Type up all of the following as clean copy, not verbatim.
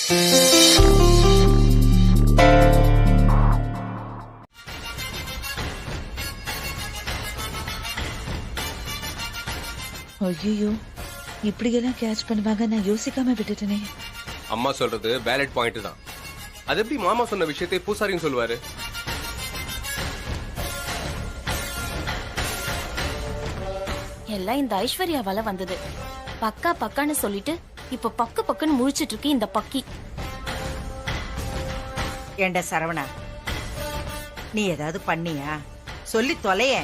ஐயோ, இப்படியெல்லாம் கேட்ச் பண்ணுவாங்க நான் யோசிக்காம விட்டுட்டேனே. அம்மா சொல்றது வேலிட் பாயிண்ட் தான். அது எப்படி மாமா சொன்ன விஷயத்தை பூசாரின்னு சொல்லுவாரு? எல்லாம் இந்த ஐஸ்வர்யாவால வந்தது. பக்கா பக்கான்னு சொல்லிட்டு இப்ப பக்கு பக்குன்னு முழிச்சிட்டு இருக்கு இந்த பக்கி. ஏண்ட சரவணா, நீ ஏதாவது பண்ணியா? சொல்லி தொலைய.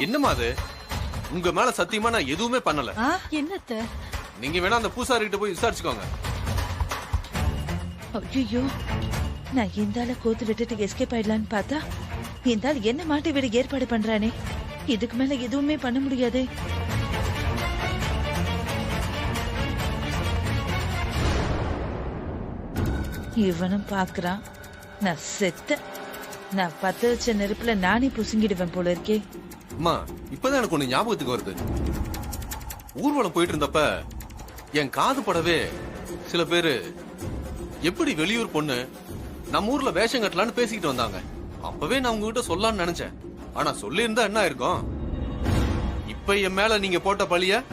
என்னமா அது? உங்க மேல சத்தியமா நான் எதுவுமே பண்ணல. என்னத்த? நீங்க வேணா அந்த பூசாரி கிட்ட போய் விசாரிச்சுக்கோங்க. ஐயோ, நான் இந்த ஆளை கோத்து விட்டுட்டு எஸ்கேப் ஆயிடலான்னு பார்த்தா இந்த ஆள் என்ன மாட்டி விட ஏற்பாடு பண்றானே. இதுக்கு மேல எதுவுமே பண்ண முடியாதே. இவனும் பாக்குறான். நான் செத்த. நான் பத்த வச்ச நெருப்புல நானே புசுங்கிடுவேன் போல இருக்கே. அம்மா, இப்பதான் எனக்கு ஒண்ணு ஞாபகத்துக்கு வருது. ஊர்வலம் போயிட்டு இருந்தப்ப என் காது படவே சில பேரு எப்படி வெளியூர் பொண்ணு நம்ம ஊர்ல வேஷம் கட்டலான்னு பேசிக்கிட்டு வந்தாங்க. அப்பவே நான் உங்ககிட்ட சொல்லலாம்னு நினைச்சேன். ஆனா சொல்லி இருந்தா என்ன இருக்கும்? இப்ப என் மேல நீங்க போட்ட பழிய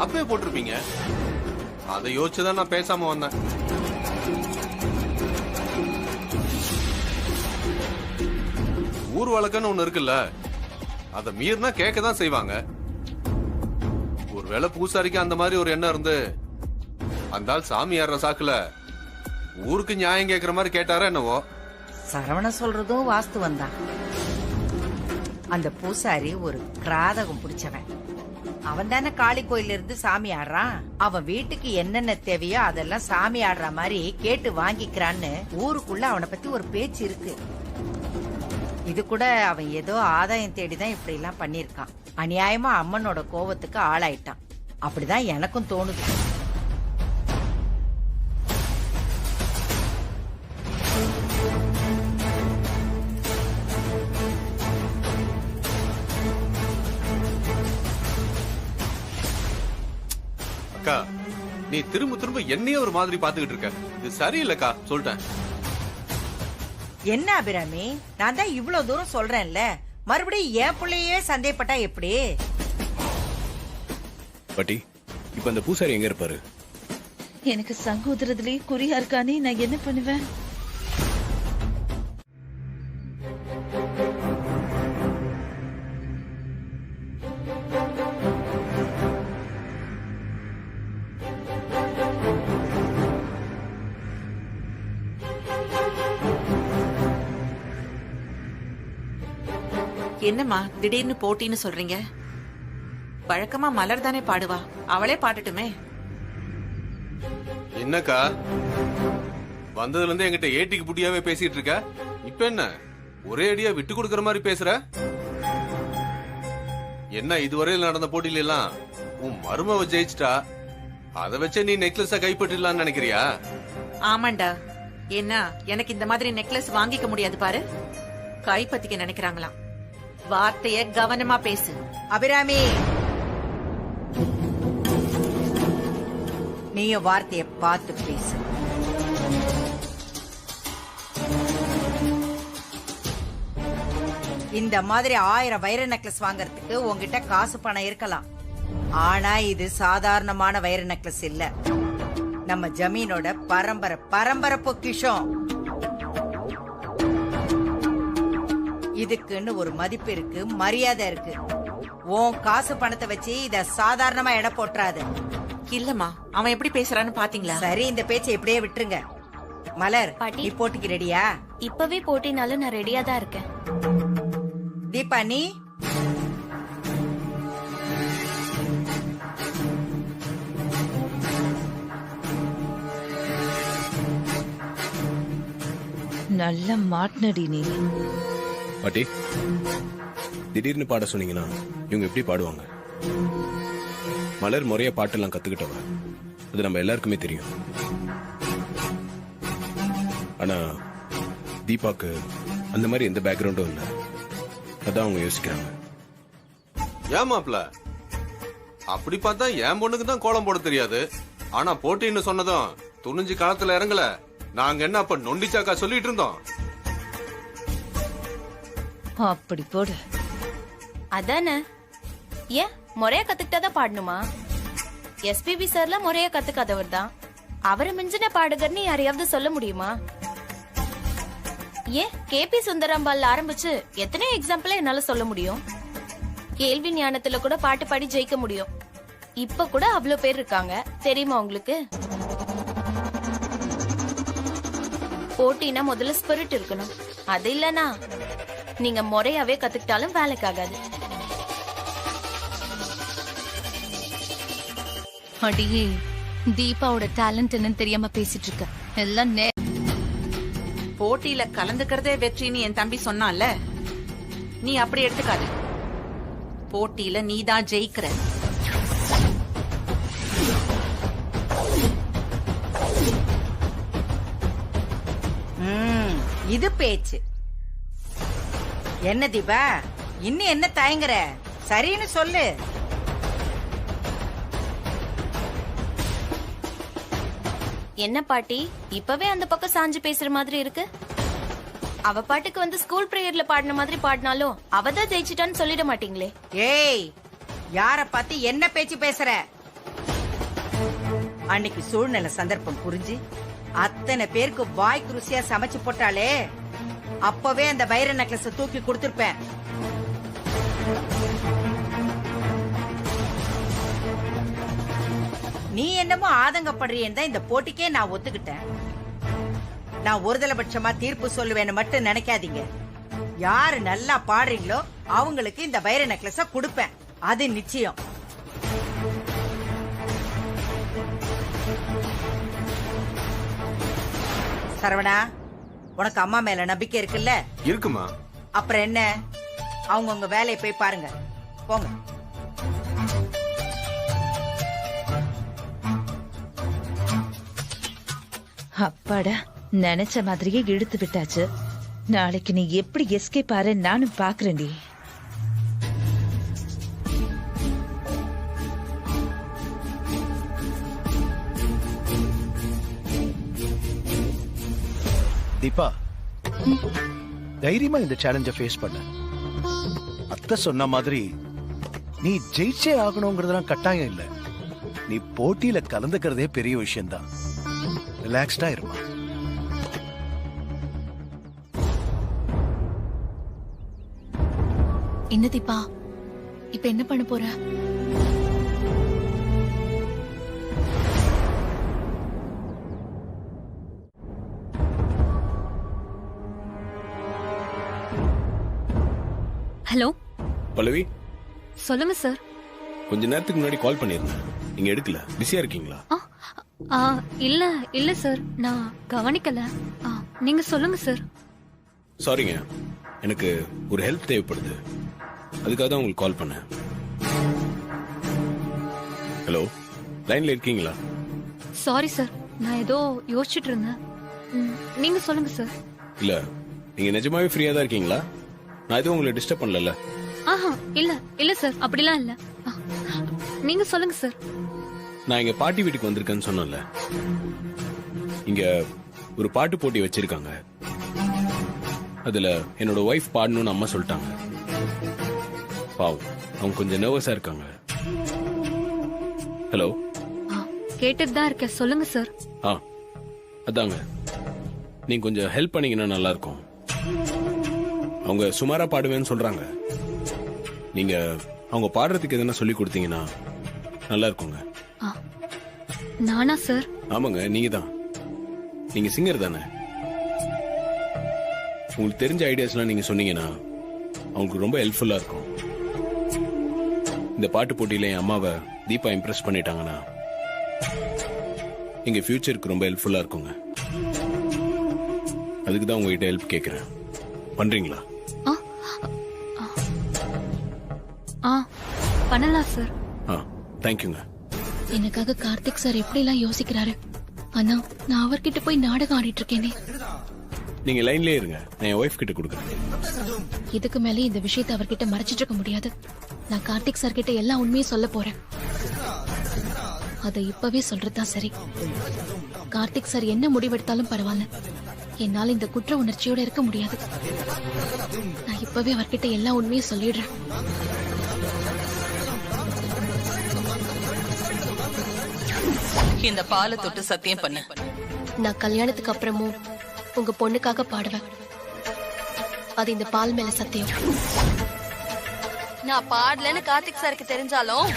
அப்பவே போட்டிருப்பீங்க. அதை யோசிச்சுதான் நான் பேசாம வந்தேன். ஊர் வழக்கன்னு ஒண்ணு இருக்குல்ல, அத மீறினா கேட்கதான் செய்வாங்க. ஒருவேளை பூசாரிக்கு அந்த மாதிரி ஒரு எண்ணம் இருந்து அந்த ஆள் சாமி ஏற சாக்குல ஊருக்கு நியாயம் கேட்கிற மாதிரி கேட்டாரா என்னவோ. சரவண சொல்றதும் வாஸ்துவம் தான். அந்த பூசாரி ஒரு கிராதகம் பிடிச்சவன். அவன் தானே காளி கோயில இருந்து சாமி ஆடுறான். அவன் வீட்டுக்கு என்னென்ன தேவையோ அதெல்லாம் சாமி ஆடுற மாதிரி கேட்டு வாங்கிக்கிறான்னு ஊருக்குள்ள அவனை பத்தி ஒரு பேச்சு இருக்கு. இது கூட அவன் ஏதோ ஆதாயம் தேடிதான் இப்படி எல்லாம் பண்ணிருக்கான். அநியாயமா அம்மனோட கோவத்துக்கு ஆளாயிட்டான். அப்படிதான் எனக்கும் தோணுது. அக்கா, நீ திரும்ப திரும்ப என்னையே ஒரு மாதிரி பாத்துக்கிட்டு இருக்க. இது சரியில்லைக்கா, சொல்லிட்டேன். என்ன அபிராமி, நான் தான் இவ்வளவு தூரம் சொல்றேன்ல, மறுபடியும் என் பிள்ளையே சந்தேகப்பட்டா எப்படி? பாட்டி, இப்ப அந்த பூசாரி எங்க இருப்பாரு? எனக்கு சங்கோதரத்திலேயே குறியா இருக்கானே, நான் என்ன பண்ணுவேன்? என்னம்மா திடீர்னு போட்டின்னு சொல்றீங்க? வழக்கமா மலர் தானே பாடுவா, அவளே பாடட்டுமே. என்னக்கா, வந்ததுல இருந்து என்கிட்ட ஏட்டிக்கு புட்டியாவே பேசிட்டு இருக்க. இப்ப என்ன ஒரே அடியா விட்டு கொடுக்கற மாதிரி பேசுற? என்ன இதுவரையில் நடந்த போட்டியில எல்லாம் உன் மருமவ ஜெயிச்சிட்டா, அதை வச்சே நீ நெக்லஸ கைப்பற்றிடலாம்னு நினைக்கிறியா? ஆமாண்டா. என்ன எனக்கு இந்த மாதிரி நெக்லஸ் வாங்கிக்க முடியாது பாரு. கைப்பத்திக்க நினைக்கிறாங்களாம். வார்த்தைய கவனமா பேசு. அபிராமி, நீயும் வார்த்தைய பார்த்து பேசு. இந்த மாதிரி 1000 வைர நெக்லஸ் வாங்கறதுக்கு உங்ககிட்ட காசு பணம் இருக்கலாம். ஆனா இது சாதாரணமான வைர நெக்லஸ் இல்ல. நம்ம ஜமீனோட பரம்பரை பரம்பரை பொக்கிஷம். இதுக்குன்னு ஒரு மதிப்பு இருக்கு, மரியாதை இருக்கு. உன் காசு பணத்தை வச்சு இத சாதாரணமா எடை போட்டுறாத. இல்லம்மா, அவன் எப்படி பேசுறான்னு பாத்தீங்களா? சரி, இந்த பேச்சை இப்படியே விட்டுருங்க. மலர், நீ போட்டிக்கு ரெடியா? இப்பவே போட்டினாலும் நான் ரெடியா தான் இருக்கேன். தீபா, நீ? நல்ல மாட்னடி நீ. பாட்டி, திடீர்னு பாட சொன்னீங்கன்னா இவங்க எப்படி பாடுவாங்க? மலர் முறைய பாட்டெல்லாம் கத்துக்கிட்டவங்க, அது நம்ம எல்லாருக்குமே தெரியும். ஆனா தீபாக்கு அந்த மாதிரி எந்த பேக்ரவுண்டும் இல்ல. அதான் அவங்க யோசிக்கிறாங்க. ஏமாப்ல, அப்படி பார்த்தா என் பொண்ணுக்கு தான் கோலம் போட தெரியாது. ஆனா போட்டின்னு சொன்னதும் துணிஞ்சு காலத்துல இறங்கல. நாங்க என்ன அப்ப நொண்டிச்சாக்கா சொல்லிட்டு இருந்தோம்? அப்படி போடு. அதானே. ஏன் முறையா கத்துக்கிட்டாதான் பாடணுமா? எஸ்பிபி சார்ல முறையா கத்துக்காதவர் தான். அவரை மிஞ்சின பாடகர்னு யாரையாவது சொல்ல முடியுமா? ஏன் கேபி சுந்தரம்பால் ஆரம்பிச்சு எத்தனை எக்ஸாம்பிள் என்னால சொல்ல முடியும். கேள்வி ஞானத்துல கூட பாட்டு பாடி ஜெயிக்க முடியும். இப்ப கூட அவ்வளவு பேர் இருக்காங்க தெரியுமா உங்களுக்கு? போட்டினா முதல்ல ஸ்பிரிட் இருக்கணும். அது இல்லனா நீங்க முறையாவே கத்துக்கிட்டாலும் வேலைக்கு ஆகாது. அடியே, தீபாவோட டேலண்ட் என்னன்னு தெரியாம பேசிட்டு இருக்க. எல்லாம் போட்டியில கலந்துக்கிறதே வெற்றின்னு என் தம்பி சொன்னான்ல, நீ அப்படி எடுத்துக்காது. போட்டியில நீதான் ஜெயிக்கிற. இது பேச்சு என்ன தீபா? இன்னும் என்ன தயங்குற? சரின்னு சொல்லு. என்ன பாட்டி இப்பவே அந்த பக்கம் சாஞ்சு பேசுற மாதிரி இருக்கு? அவ பாட்டுக்கு வந்து ஸ்கூல் பிரேயர்ல பாடின மாதிரி பாடினாலும் அவதான் ஜெயிச்சிட்டான்னு சொல்லிட மாட்டீங்களே? ஏய், யார பார்த்து என்ன பேச்சு பேசுற? அன்னைக்கு சூழ்நிலை சந்தர்ப்பம் புரிஞ்சு அத்தனை பேருக்கு வாய்க்கு ருசியா சமைச்சு போட்டாலே அப்பவே அந்த வைர நெக்லஸ் தூக்கி கொடுத்திருப்பேன். நீ என்னமோ ஆதங்கப்படுறேன்னு தான் இந்த போட்டிக்கே நான் ஒத்துக்கிட்டேன். நான் ஒருதலைபட்சமா தீர்ப்பு சொல்லுவேன்னு மட்டும் நினைக்காதீங்க. யாரு நல்லா பாடுறீங்களோ அவங்களுக்கு இந்த வைர நெக்லஸ கொடுப்பேன். அது நிச்சயம். சரவணா, உனக்கு அம்மா மேல நம்பிக்கை இருக்குல்ல? இருக்குமா? அப்புறம் என்ன, அவங்க உங்க வேலையை போய் பாருங்க. போங்க. அப்பாடா, நினைச்ச மாதிரியே இழுத்து விட்டாச்சு. நாளைக்கு நீ எப்படி எஸ்கேப் ஆற நானும் பாக்குறேன்டி. தீபா, தைரியமா இந்த சேலஞ்ச ஃபேஸ் பண்ண. அத்தை சொன்ன மாதிரி நீ ஜெயிச்சே ஆகணுங்கிறதுலாம் கட்டாயம் இல்ல. நீ போட்டியில கலந்துக்கிறதே பெரிய விஷயம்தான். ரிலாக்ஸ்டா இருமா. என்ன தீபா, இப்ப என்ன பண்ண போற? ஹலோ பல்லவி, சொல்லுங்க சார். கொஞ்ச நேரத்துக்கு முன்னாடி கால் பண்ணிருந்தேன், நீங்க எடுக்கல. பிஸியா இருக்கீங்களா? இல்ல இல்ல சார், நான் கவனிக்கல. நீங்க சொல்லுங்க சார். சாரிங்க, எனக்கு ஒரு ஹெல்ப் தேவைப்படுது, அதுக்காக தான் உங்களுக்கு கால் பண்ணேன். ஹலோ, லைன்ல இருக்கீங்களா? சாரி சார், நான் ஏதோ யோசிச்சுட்டு இருந்தேன். நீங்க சொல்லுங்க சார். இல்ல, நீங்க நிஜமாவே ஃப்ரீயா தான் இருக்கீங்களா? நான் எதுவும் உங்களை டிஸ்டர்ப் பண்ணல? இல்ல இல்ல சார், அப்படிலாம் இல்ல. நீங்க சொல்லுங்க சார். நான் எங்க பாட்டி வீட்டுக்கு வந்திருக்கேன்னு சொன்னேன்ல, இங்க ஒரு பாட்டு போட்டி வச்சிருக்காங்க. அதுல என்னோட ஒய்ஃப் பாடணும்னு அம்மா சொல்லிட்டாங்க. பாவம், அவங்க கொஞ்சம் நர்வஸா இருக்காங்க. ஹலோ, கேட்டுட்டு தான் இருக்கேன், சொல்லுங்க சார். அதாங்க, நீங்க கொஞ்சம் ஹெல்ப் பண்ணீங்கன்னா நல்லா இருக்கும். அவங்க சுமாரா பாடுவேன்னு சொல்றாங்க. நீங்க அவங்க பாடுறதுக்கு எதனா சொல்லி கொடுத்தீங்கன்னா நல்லா இருக்குங்க. நானா சார்? ஆமாங்க, நீங்க தான். நீங்க சிங்கர் தானே? உங்களுக்கு தெரிஞ்ச ஐடியாஸ்லாம் நீங்க சொன்னீங்கன்னா அவங்களுக்கு ரொம்ப ஹெல்ப்ஃபுல்லா இருக்கும். இந்த பாட்டு போட்டியில என் அம்மாவை தீபா இம்ப்ரெஸ் பண்ணிட்டாங்கன்னா எங்க ஃபியூச்சருக்கு ரொம்ப ஹெல்ப்ஃபுல்லா இருக்குங்க. அதுக்கு தான் உங்ககிட்ட ஹெல்ப் கேட்கிறேன். பண்றீங்களா? பண்ணலாம் சார். தேங்க்யூங்க. எனக்காக கார்த்திக் சார் எப்படி எல்லாம் யோசிக்கிறாரு. ஆனா நான் அவர்கிட்ட போய் நாடகம் ஆடிட்டு இருக்கேனே. நீங்க லைன்லயே இருங்க, நான் என் ஒய்ஃப் கிட்ட கொடுக்குறேன். இதுக்கு மேலே இந்த விஷயத்தை அவர்கிட்ட மறைச்சிட்டு இருக்க முடியாது. நான் கார்த்திக் சார் கிட்ட எல்லா உண்மையும் சொல்ல போறேன். அதை இப்பவே சொல்றதுதான் சரி. கார்த்திக் சார் என்ன முடிவெடுத்தாலும் பரவாயில்ல, என்னால இந்த குற்ற உணர்ச்சியோட இருக்க முடியாது. நான் இப்பவே அவர்கிட்ட எல்லா உண்மையும் சொல்லிடுறேன். இந்த பாலை தொட்டு சத்தியம் பண்ணு. நான் கல்யாணத்துக்கு அப்புறமும் உங்க பொண்ணுக்காக பாடுவேன். அது இந்த பால் மேல சத்தியம். நான் பாடலன்னு கார்த்திக் சாருக்கு தெரிஞ்சாலும்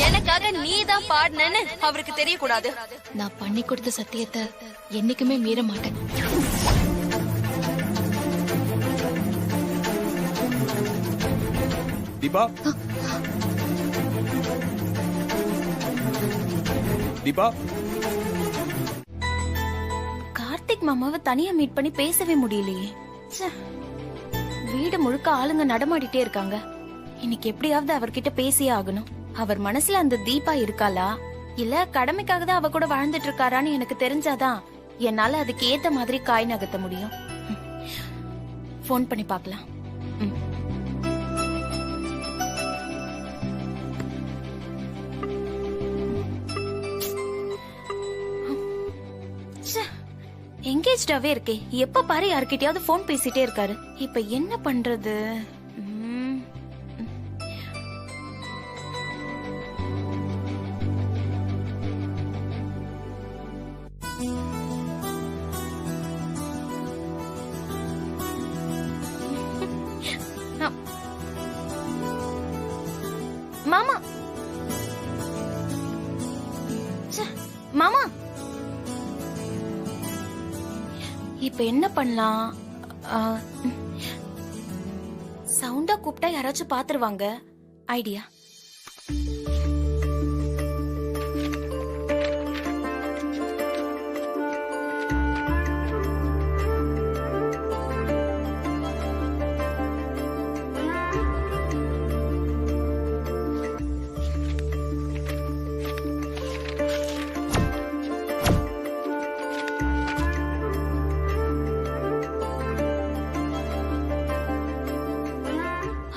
எனக்காக நீ தான் பாடினேன்னு அவருக்கு தெரியக்கூடாது. நான் பண்ணி கொடுத்த சத்தியத்தை என்னைக்குமே மீற மாட்டேன். தீபா, தீபா, கார்த்திக் மாமாவை தனியா மீட் பண்ணி பேசவே முடியலையே. ச்சே. வீடு முழுக்க ஆளுங்க நடமாடிட்டே இருக்காங்க. இன்னைக்கு எப்படியாவது அவர்கிட்ட பேசியே ஆகணும். அவர் மனசுல அந்த தீபா இருக்காளா இல்ல கடமைக்காக தான் அவ கூட வாழ்ந்துட்டு இருக்காரான்னு எனக்கு தெரிஞ்சாதான் என்னால அதுக்கு ஏத்த மாதிரி காய் நகர்த்த முடியும். போன் பண்ணி பார்க்கலாம். எங்கேஜ்டாவே இருக்கே, எப்ப பாரு யார்கிட்டயாவது போன் பேசிட்டே இருக்காரு. இப்ப என்ன பண்றது? மாமா, மாமா, இப்ப என்ன பண்ணலாம்? சவுண்டா கூப்பிட்டா யாராச்சும் பாத்துருவாங்க. ஐடியா.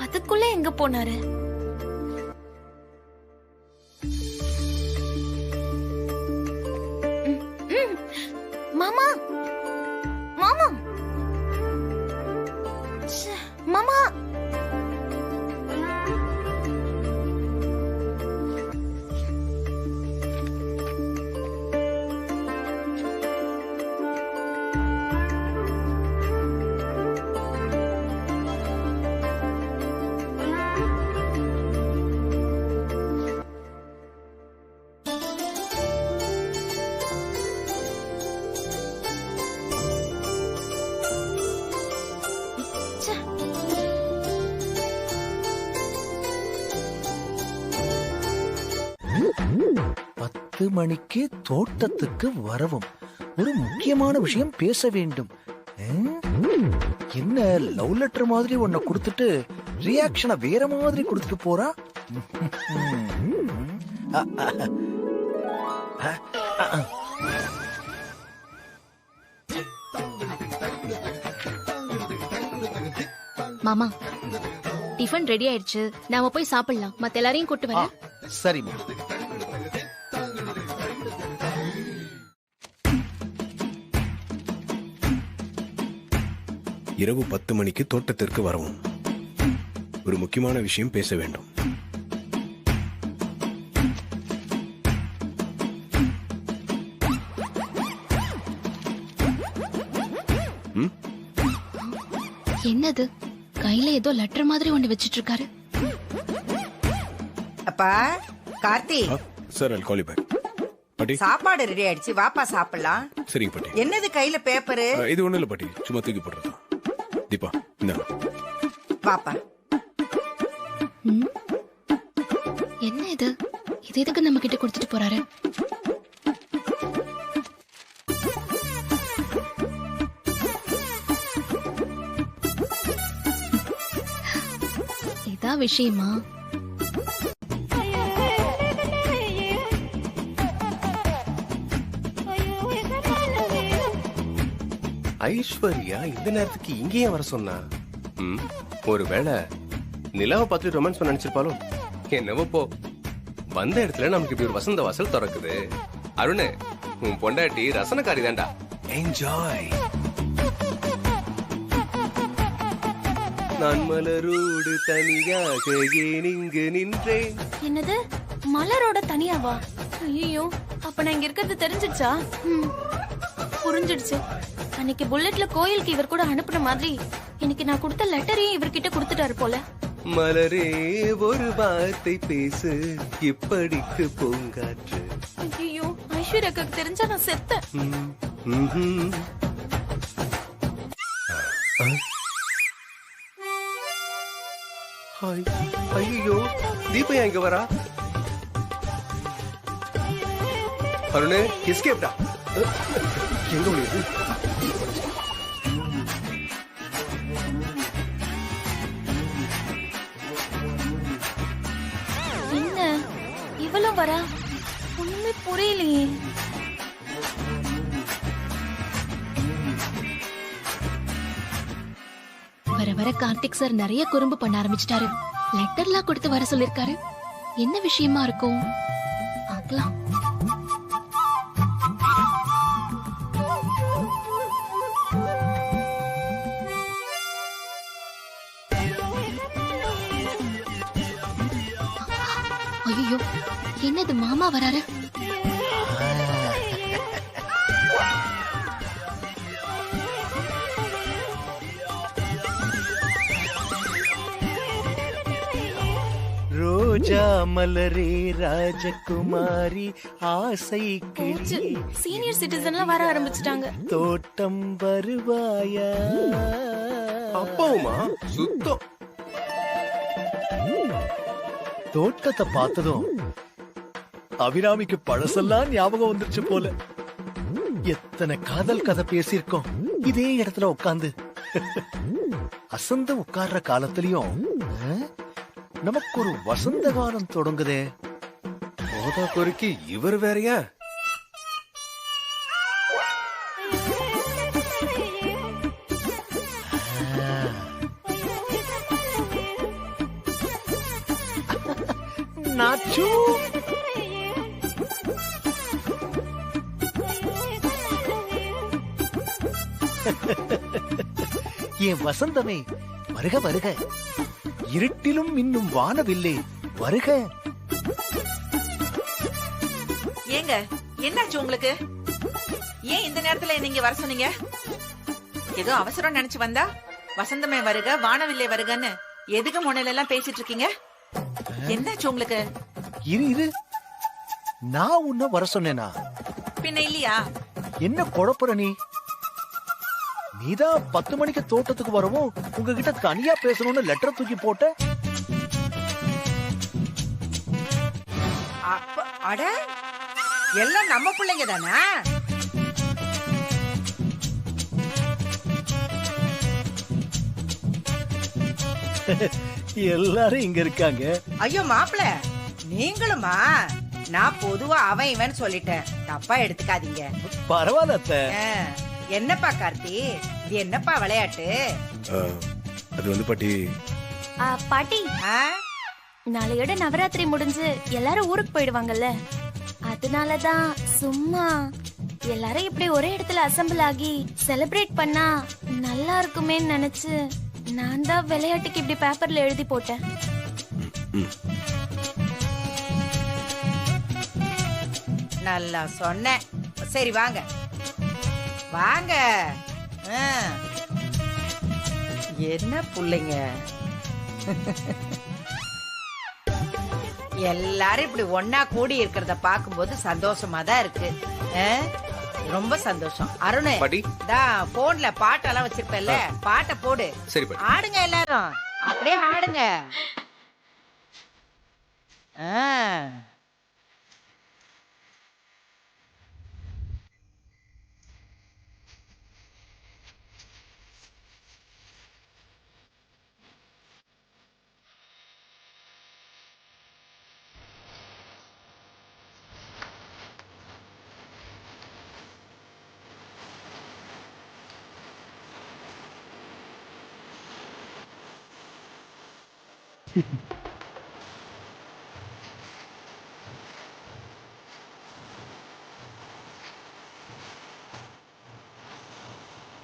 அதுக்குள்ள எங்க போனாரு? மாமா, மாமா, மாமா. பத்து மணிக்கு தோட்டத்துக்கு வரவும் ஒரு முக்கியமான விஷயம் பேச வேண்டும். என்ன லவ் லெட்டர் மாதிரி ஒன்ன கொடுத்துட்டு ரியாக்ஷனை வேற மாதிரி கொடுத்துட்டு போறா. மாமா, டிஃபன் ரெடி ஆயிடுச்சு, நாம போய் சாப்பிடலாம். மத்த எல்லாரையும் கூட்டு வரேன். சரிம்மா. இரவு 10 மணிக்கு தோட்டத்திற்கு வரவும் ஒரு முக்கியமான விஷயம் பேச வேண்டும். என்னது கையில ஏதோ லெட்டர் மாதிரி ஒண்ணு வச்சிட்டு இருக்காரு. அப்பா Karthi, sir I'll call you back. பாட்டி, சாப்பாடு ரெடி ஆயிடுச்சு, வாப்பா சாப்பிடலாம். சரிங்க பாட்டி. என்னது கையில பேப்பரு? இது ஒண்ணு இல்ல பாட்டி, சும்மா தூக்கி போடுறது. தீபா, இந்த வாப்பா. என்ன இது? இது எதுக்கு நம்ம கிட்ட கொடுத்துட்டு போறாரு? இதா விஷயமா? ஐஸ்வர்யா இந்த நேரத்துக்கு இங்கேயே வர சொன்னா? ஒருவேளை நிலாவை பார்த்துட்டு ரொமான்ஸ் பண்ண நினைச்சிருப்பாலோ? என்னவோ போ, வந்த இடத்துல நமக்கு இப்படி ஒரு வசந்த வாசல் திறக்குது. அருண், உன் பொண்டாட்டி ரசனக்காரி தான்டா. என்ஜாய். நான் மலரோடு தனியாக ஏன் இங்கு நின்றேன். என்னது மலரோட தனியாவா? ஐயோ, அப்ப நான் இங்க இருக்கிறது தெரிஞ்சிடுச்சா? புரிஞ்சிடுச்சு. அன்னைக்கு புல்லட்ல கோயிலுக்கு இவர் கூட அனுப்புன மாதிரி இன்னைக்கு நான் கொடுத்த லெட்டரையும் இவர்கிட்ட கொடுத்துட்டாரு போல. மலரே ஒரு வார்த்தை பேசு, இப்படிக்கு பூங்காற்று. ஐயோ, ஐஸ்வர்யாக்கு தெரிஞ்சா நான் செத்தேன். ஐயோ, தீபா இங்க வரா? அருணே, எஸ்கேப்டா. எங்க முடியுது? என்ன இவளும் வரா? ஒண்ணுமே புரியலையே. வர வர கார்த்திக் சார் நிறைய குறும்பு பண்ண ஆரம்பிச்சிட்டாரு. லெட்டர்லாம் கொடுத்து வர சொல்லிருக்காரு. என்ன விஷயமா இருக்கும்? பார்க்கலாம். ஐயோ, என்னது மாமா வராரு? ரோஜா மலரே ராஜகுமாரி ஆசை போச்சு, கிளி சீனியர் சிட்டிசன்லாம் வர ஆரம்பிச்சிட்டாங்க. தோட்டம் வருவாயா? அப்பாவுமா சுத்தம். தோட்டத்தை பார்த்ததும் அபிராமிக்கு பழசெல்லாம் ஞாபகம் வந்துருச்சு போல. எத்தனை காதல் கதை பேசியிருக்கோம் இதே இடத்துல உட்கார்ந்து. அசந்த உட்கார்ற காலத்திலயும் நமக்கு ஒரு வசந்த காலம் தொடங்குதே. போதா குறுக்கி இவர் வேறயா? நாச்சு என் வசந்தமே வருக வருக, இருட்டிலும் இன்னும் வானவில்லை வருக. ஏங்க, என்னாச்சு உங்களுக்கு? ஏன் இந்த நேரத்துல நீங்க வர சொன்னீங்க? ஏதோ அவசரம் நினைச்சு வந்தா வசந்தமே வருக வானவில்லை வருகன்னு எதுக்கு முனையில எல்லாம் பேசிட்டு இருக்கீங்க? என்னாச்சு உங்களுக்கு? இரு இரு, நான் உன்ன வர சொன்னேனா? பின்ன இல்லையா? என்ன குழப்பற நீ? நீதான் 10 மணிக்கு தோட்டத்துக்கு வரவும் உங்ககிட்ட தனியா பேசணும்னு லெட்டர் தூக்கி போட்ட. அப்ப அட எல்லாம் நம்ம பிள்ளைங்க தானா? எல்லாரும் இங்க இருக்காங்க. ஐயோ மாப்பிள, நீங்களுமா? நான் பொதுவா அவன் இவன் சொல்லிட்டேன், தப்பா எடுத்துக்காதீங்க. பரவாயில்ல அத்தை. என்னப்பா கார்த்தி, இது என்னப்பா விளையாட்டு? அது வந்து பாட்டி, பாட்டி, ஆ? நாளையோட நவராத்திரி முடிஞ்சு எல்லாரும் ஊருக்கு போயிடுவாங்கல்ல, அதனாலதான் சும்மா எல்லாரும் இப்படி ஒரே இடத்துல அசம்பிள் ஆகி செலிப்ரேட் பண்ணா நல்லா இருக்குமேன்னு நினைச்சு நான் தான் விளையாட்டுக்கு இப்படி பேப்பர்ல எழுதி போட்டேன். நல்லா சொன்ன. சரி வாங்க வாங்க. என்ன புள்ளைங்க எல்லாரும் இப்படி ஒன்னா கூடி இருக்கிறத பாக்கும்போது சந்தோஷமா தான் இருக்கு. ரொம்ப சந்தோஷம். அருண், பாட்டி. தான் போன்ல பாட்டெல்லாம் வச்சிருப்பேன்ல, பாட்டை போடு. சரி பாட்டி. ஆடுங்க எல்லாரும், அப்படியே ஆடுங்க.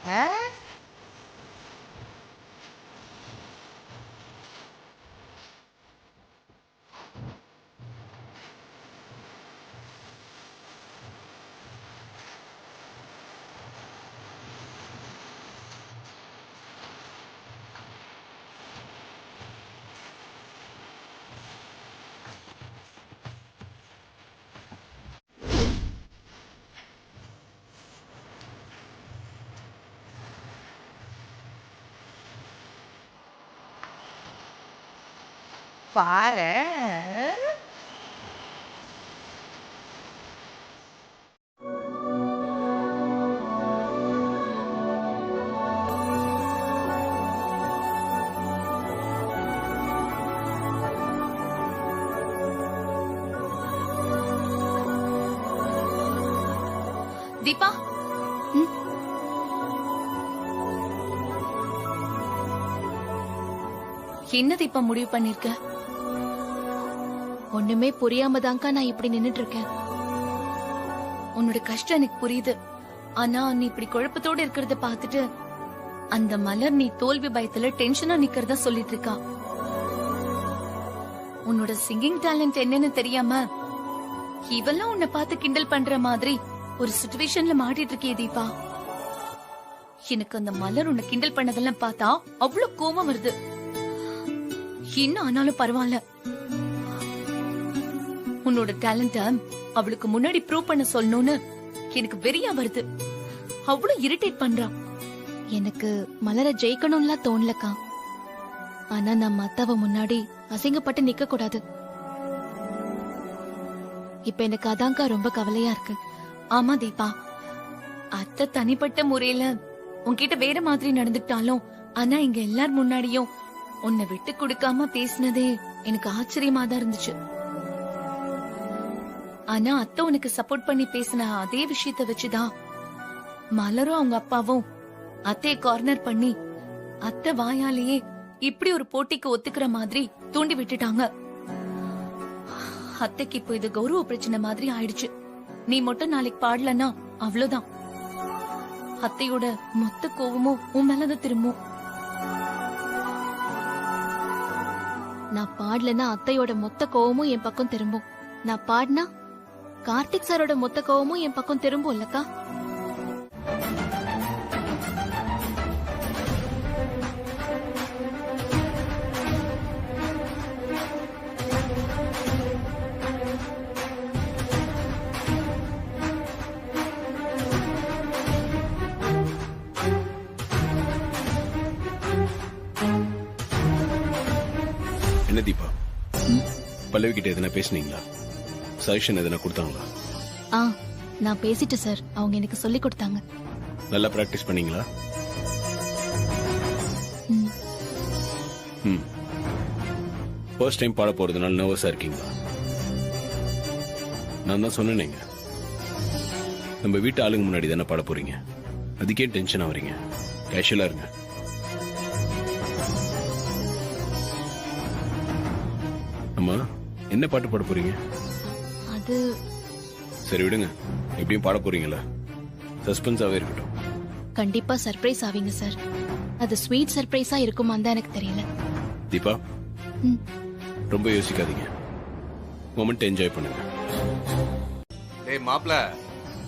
ஆ? பாரேன். தீபா என்ன தீபா முடிவு பண்ணிருக்க? ஒண்ணுமே புரியாம தான்க்கா நான் இப்படி நின்னுட்டு இருக்கேன். உன்னோட கஷ்டம் எனக்கு புரியுது. ஆனா நீ இப்படி குழப்பத்தோட இருக்கிறத பார்த்துட்டு அந்த மலர் நீ தோல்வி பயத்துல டென்ஷனா நிக்கிறதா சொல்லிட்டு இருக்கா. உன்னோட சிங்கிங் டேலண்ட் என்னன்னு தெரியாம இவெல்லாம் உன்னை பார்த்து கிண்டல் பண்ற மாதிரி ஒரு சிச்சுவேஷன்ல மாட்டிட்டு இருக்கே தீபா. எனக்கு அந்த மலர் உன்னை கிண்டல் பண்ணதெல்லாம் பார்த்தா அவ்வளவு கோபம் வருது. என்ன ஆனாலும் பரவாயில்ல, உன்னோட டேலண்ட அவளுக்கு முன்னாடி ப்ரூவ் பண்ண சொல்லணும்னு எனக்கு வெறியா வருது. அவ்வளவு இரிட்டேட் பண்றா. எனக்கு மலரை ஜெயிக்கணும்லாம் தோணலக்கா. ஆனா நான் மத்தவ முன்னாடி அசிங்கப்பட்டு நிக்க கூடாது. இப்ப எனக்கு அதான்க்கா ரொம்ப கவலையா இருக்கு. ஆமா தீபா, அத்தை தனிப்பட்ட முறையில உன்கிட்ட வேற மாதிரி நடந்துட்டாலும் ஆனா இங்க எல்லார் முன்னாடியும் உன்னை விட்டு கொடுக்காம பேசினதே எனக்கு ஆச்சரியமா தான் இருந்துச்சு. ஆனா அத்தை உனக்கு சப்போர்ட் பண்ணி பேசின அதே விஷயத்த வச்சுதான் மலரும் அவங்க அப்பாவும் அத்தைய கார்னர் பண்ணி அத்தை வாயாலேயே இப்படி ஒரு போட்டிக்கு ஒத்துக்கிற மாதிரி தூண்டி விட்டுட்டாங்க. அத்தைக்கு இப்போ இது கௌரவ பிரச்சனை மாதிரி ஆயிடுச்சு. நீ மட்டும் நாளைக்கு பாடலன்னா அவ்வளவுதான். அத்தையோட மொத்த கோவமும் உன் மேலதான் திரும்பும். நான் பாடலன்னா அத்தையோட மொத்த கோவமும் என் பக்கம் திரும்பும். நான் பாடினா கார்த்திக் சாரோட மொத்த கோவமும் என் பக்கம் திரும்பும் இல்லக்கா. என்ன தீபா, பல்லவி கிட்ட எதனா பேசுனீங்களா? சஜஷன் எதனா கொடுத்தாங்களா? நான் பேசிட்டேன் சார். அவங்க எனக்கு சொல்லி கொடுத்தாங்க. நல்லா பிராக்டிஸ் பண்ணீங்களா? ஃபர்ஸ்ட் டைம் பாட போறதுனால நர்வஸா இருக்கீங்களா? நான் தான் சொன்னேங்க, நம்ம வீட்டு ஆளுங்க முன்னாடி தானே பாட போறீங்க. அதுக்கே டென்ஷன் ஆவறீங்க. கேஷுவலா இருங்க. அம்மா, என்ன பாட்டு பாட போறீங்க? அது சரி விடுங்க, எப்படியும் பாட போறீங்களா? சஸ்பென்ஸாவே இருக்கட்டும். கண்டிப்பா சர்ப்ரைஸ் ஆவீங்க சார். அது ஸ்வீட் சர்ப்ரைஸா இருக்குமான்னு தான் எனக்கு தெரியல. தீபா, ம். ரொம்ப யோசிக்காதீங்க. மொமெண்ட் என்ஜாய் பண்ணுங்க. டேய் மாப்ள,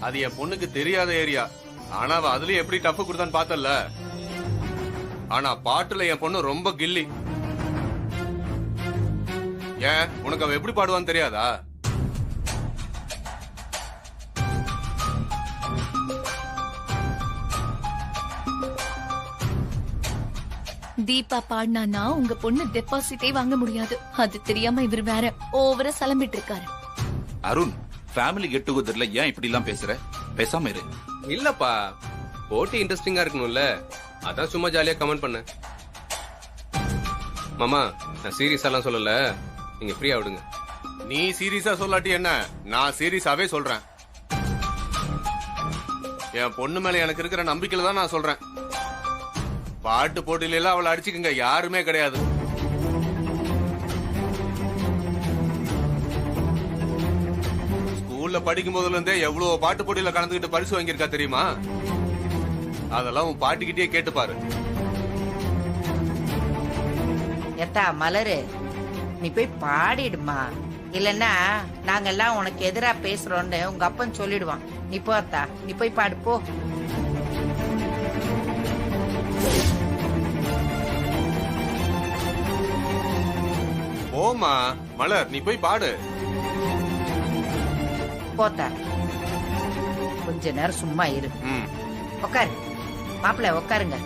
அது என் பொண்ணுக்கு தெரியாத ஏரியா. ஆனா அவ அதுலயும் எப்படி டஃப் கொடுத்தான்னு பார்த்தல. ஆனா பாட்டுல என் பொண்ணு ரொம்ப கில்லி. ஏன் உனக்கு அவ எப்படி பாடுவான்னு தெரியாதா? தீபா பாடினா உங்க பொண்ணு டெபாசிட்டே வாங்க முடியாது. அது தெரியாம இவர் வேற ஓவரா சலம்பிட்டு இருக்காரு. அருண், ஃபேமிலி கெட் டுகெதர்ல ஏன் இப்படி எல்லாம் பேசுற? பேசாம இரு. இல்லப்பா, போட்டி இன்ட்ரெஸ்டிங்கா இருக்கணும்ல, அதான் சும்மா ஜாலியா கமெண்ட் பண்ணேன். மாமா, நான் சீரியஸாலாம் சொல்லல, நீங்க ஃப்ரீயா விடுங்க. நீ சீரியஸா சொல்லாட்டி என்ன, நான் சீரியஸாவே சொல்றேன். என் பொண்ணு மேல எனக்கு இருக்கிற நம்பிக்கையில தான் நான் சொல்றேன். பாட்டு போட்டியில எல்லாம் அவளை அடிச்சுக்குங்க யாருமே கிடையாது. ஸ்கூல்ல படிக்கும் போதுல இருந்தே எவ்வளவு பாட்டு போட்டியில கலந்துகிட்டு பரிசு வாங்கியிருக்கா தெரியுமா? அதெல்லாம் உன் பாட்டிக்கிட்டே கேட்டு பாரு. எத்தா மலரு, நீ போய் பாடிடுமா, இல்லன்னா நாங்கெல்லாம் உனக்கு எதிரா பேசுறோம்னு உங்க அப்பன் சொல்லிடுவான். நீ போ அத்தா, நீ போய் பாடு போ. ஓமா மலர், நீ போய் பாடு. போத்தா, கொஞ்ச நேரம் சும்மா இரு. உட்காரு மாப்பிள்ள, உட்காருங்க.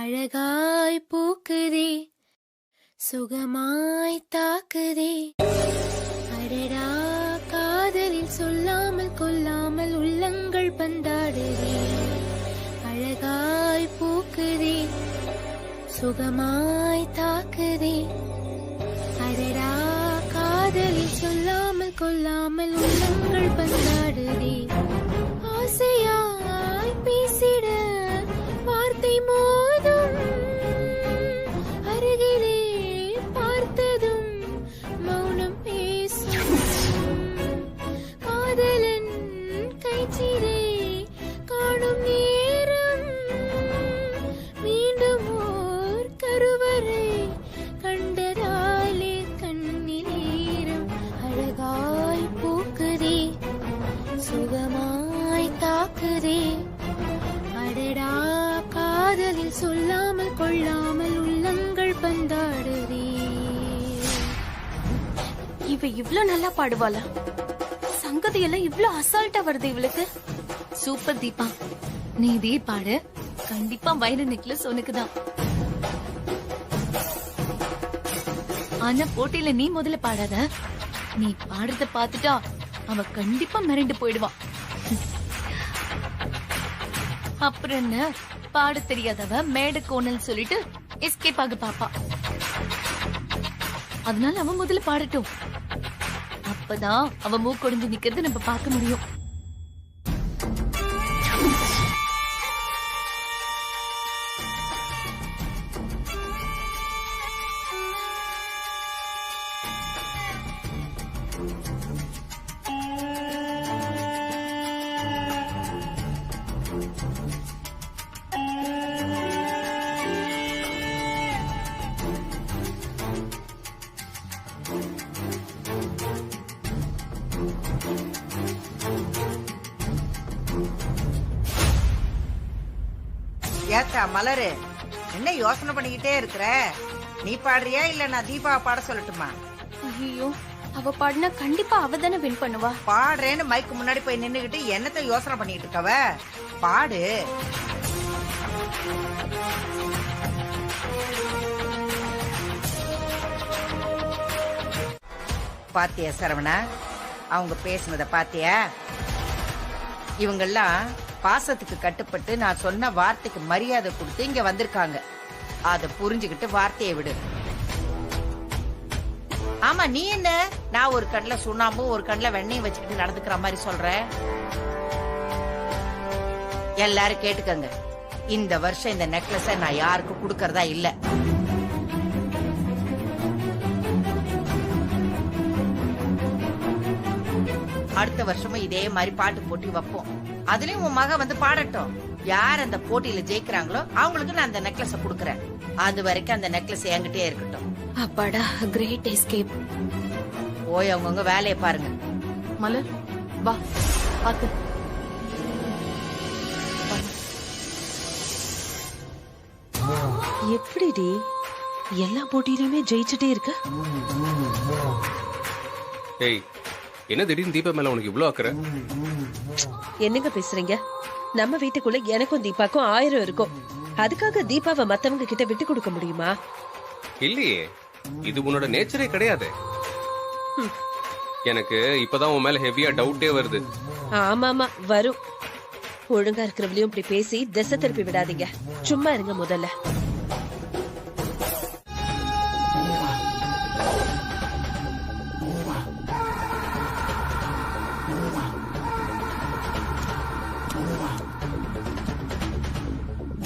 அழகாய் பூக்குதே, சுகமாய் தாக்குதே, அடடா காதலில் சொல்லாமல் கொல்லாமல் உள்ளங்கள் பந்தாடுதே. அழகாய் பூக்குதே, சுகமாய் தாக்குதே, அடடா காதலில் சொல்லாமல் கொல்லாமல் உள்ளங்கள் பந்தாடுதே. ஆசையாய் பேசிட வார்த்தை மோதும், அருகிலே பார்த்ததும் மௌனம் பேசும். காதலன் கைச்சிறை காணும் நேரம், மீண்டும் ஓர் கருவறை கண்டதாலே கண்ணீரம். அழகாய் பூக்குதே, சுகமாய் தாக்குதே, அடடா காதலில் சொல்லாமல் கொள்ளாமல் உள்ளங்கள் பந்தாடுதே. இவ இவ்ளோ நல்லா பாடுவாளா? சங்கதி எல்லாம் இவ்ளோ அசால்ட்டா வருது இவளுக்கு. சூப்பர் தீபா, நீ இதே பாடு, கண்டிப்பா வைர நெக்லஸ் உனக்குதான். ஆனா போட்டியில நீ முதல்ல பாடாத. நீ பாடுறத பாத்துட்டா அவ கண்டிப்பா மிரண்டு போயிடுவான். அப்புறம் என்ன, பாட தெரியாதவ மேடு கோணல் சொல்லிட்டு எஸ்கேப் ஆக பாப்பா. அதனால அவன் முதல்ல பாடட்டும். அப்பதான் அவ மூக்கொடிஞ்சு நிக்கிறது நம்ம பார்க்க முடியும். ஏத்தா மலரு, என்ன யோசனை பண்ணிக்கிட்டே இருக்கிற? நீ பாடுறியா இல்ல நான் தீபாவை பாட சொல்லட்டுமா? ஐயோ, அவ பாடினா கண்டிப்பா அவ தானே வின் பண்ணுவா. பாடுறேன்னு மைக்கு முன்னாடி போய் நின்னுகிட்டு என்னத்த யோசனை பண்ணிட்டு இருக்கவ? பாடு. பாத்தியா சரவணா, அவங்க பேசுனத பாத்தியா? இவங்கெல்லாம் பாசத்துக்கு கட்டுப்பட்டு நான் சொன்ன வார்த்தைக்கு மரியாதை கொடுத்து இங்க வந்திருக்காங்க. அத புரிஞ்சுக்கிட்டு வார்த்தையை விடு. ஆமா, நீ என்ன நான் ஒரு கண்ணுல சுண்ணாம்பும் ஒரு கண்ணுல வெண்ணையும் வச்சுக்கிட்டு நடந்துக்கிற மாதிரி சொல்ற? எல்லாரும் கேட்டுக்கங்க, இந்த வருஷம் இந்த நெக்லஸ நான் யாருக்கும் கொடுக்கறதா இல்ல. அடுத்த வருஷமும் இதே மாதிரி பாட்டு போட்டி வைப்போம். அதுலயும் உன் மக வந்து பாடட்டும். யார் அந்த போட்டியில ஜெயிக்கிறாங்களோ அவங்களுக்கு நான் அந்த நெக்லஸ குடுக்கறேன். அது வரைக்கும் அந்த நெக்லஸ் என்கிட்டயே இருக்கட்டும். அப்பாடா, கிரேட் எஸ்கேப். போய் அவங்கவுங்க வேலையை பாருங்க. மலர் வா, பாத்து. எப்படிடி எல்லா போட்டியிலுமே ஜெயிச்சுட்டே இருக்க? ஏய், என்ன திடீர்னு தீபா மேல உனக்கு இவ்ளோ அக்கறை? என்னங்க பேசுறீங்க? நம்ம வீட்டுக்குள்ள எனக்கும் தீபாக்கும் 1000 இருக்கும். அதுக்காக தீபாவை மத்தவங்க கிட்ட விட்டு கொடுக்க முடியுமா? இல்லையே, இது உன்னோட நேச்சரே கிடையாது. எனக்கு இப்பதான் உன் மேல ஹெவியா டவுட்டே வருது. ஆமாமா வரும். ஒழுங்கா இருக்கிறவளையும் இப்படி பேசி திசை திருப்பி விடாதீங்க. சும்மா இருங்க முதல்ல.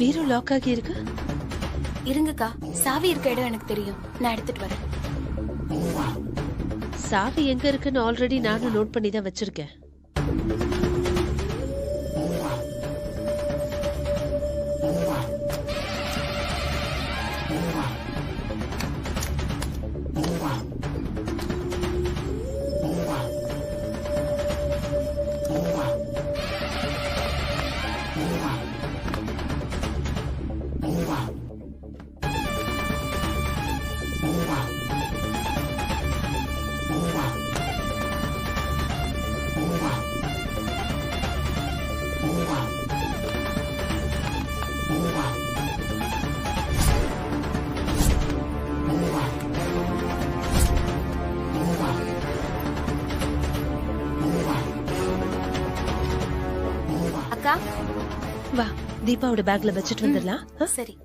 வீரு லாக் ஆகி இருக்கு. இருங்கக்கா, சாவி இருக்க இடம் எனக்கு தெரியும், நான் எடுத்துட்டு வரேன். சாவி எங்க இருக்குன்னு ஆல்ரெடி நானும் நோட் பண்ணி தான் வச்சிருக்கேன். அக்கா வா, தீபாவோட பேக்ல வச்சிட்டு வந்துடலாம். சரி.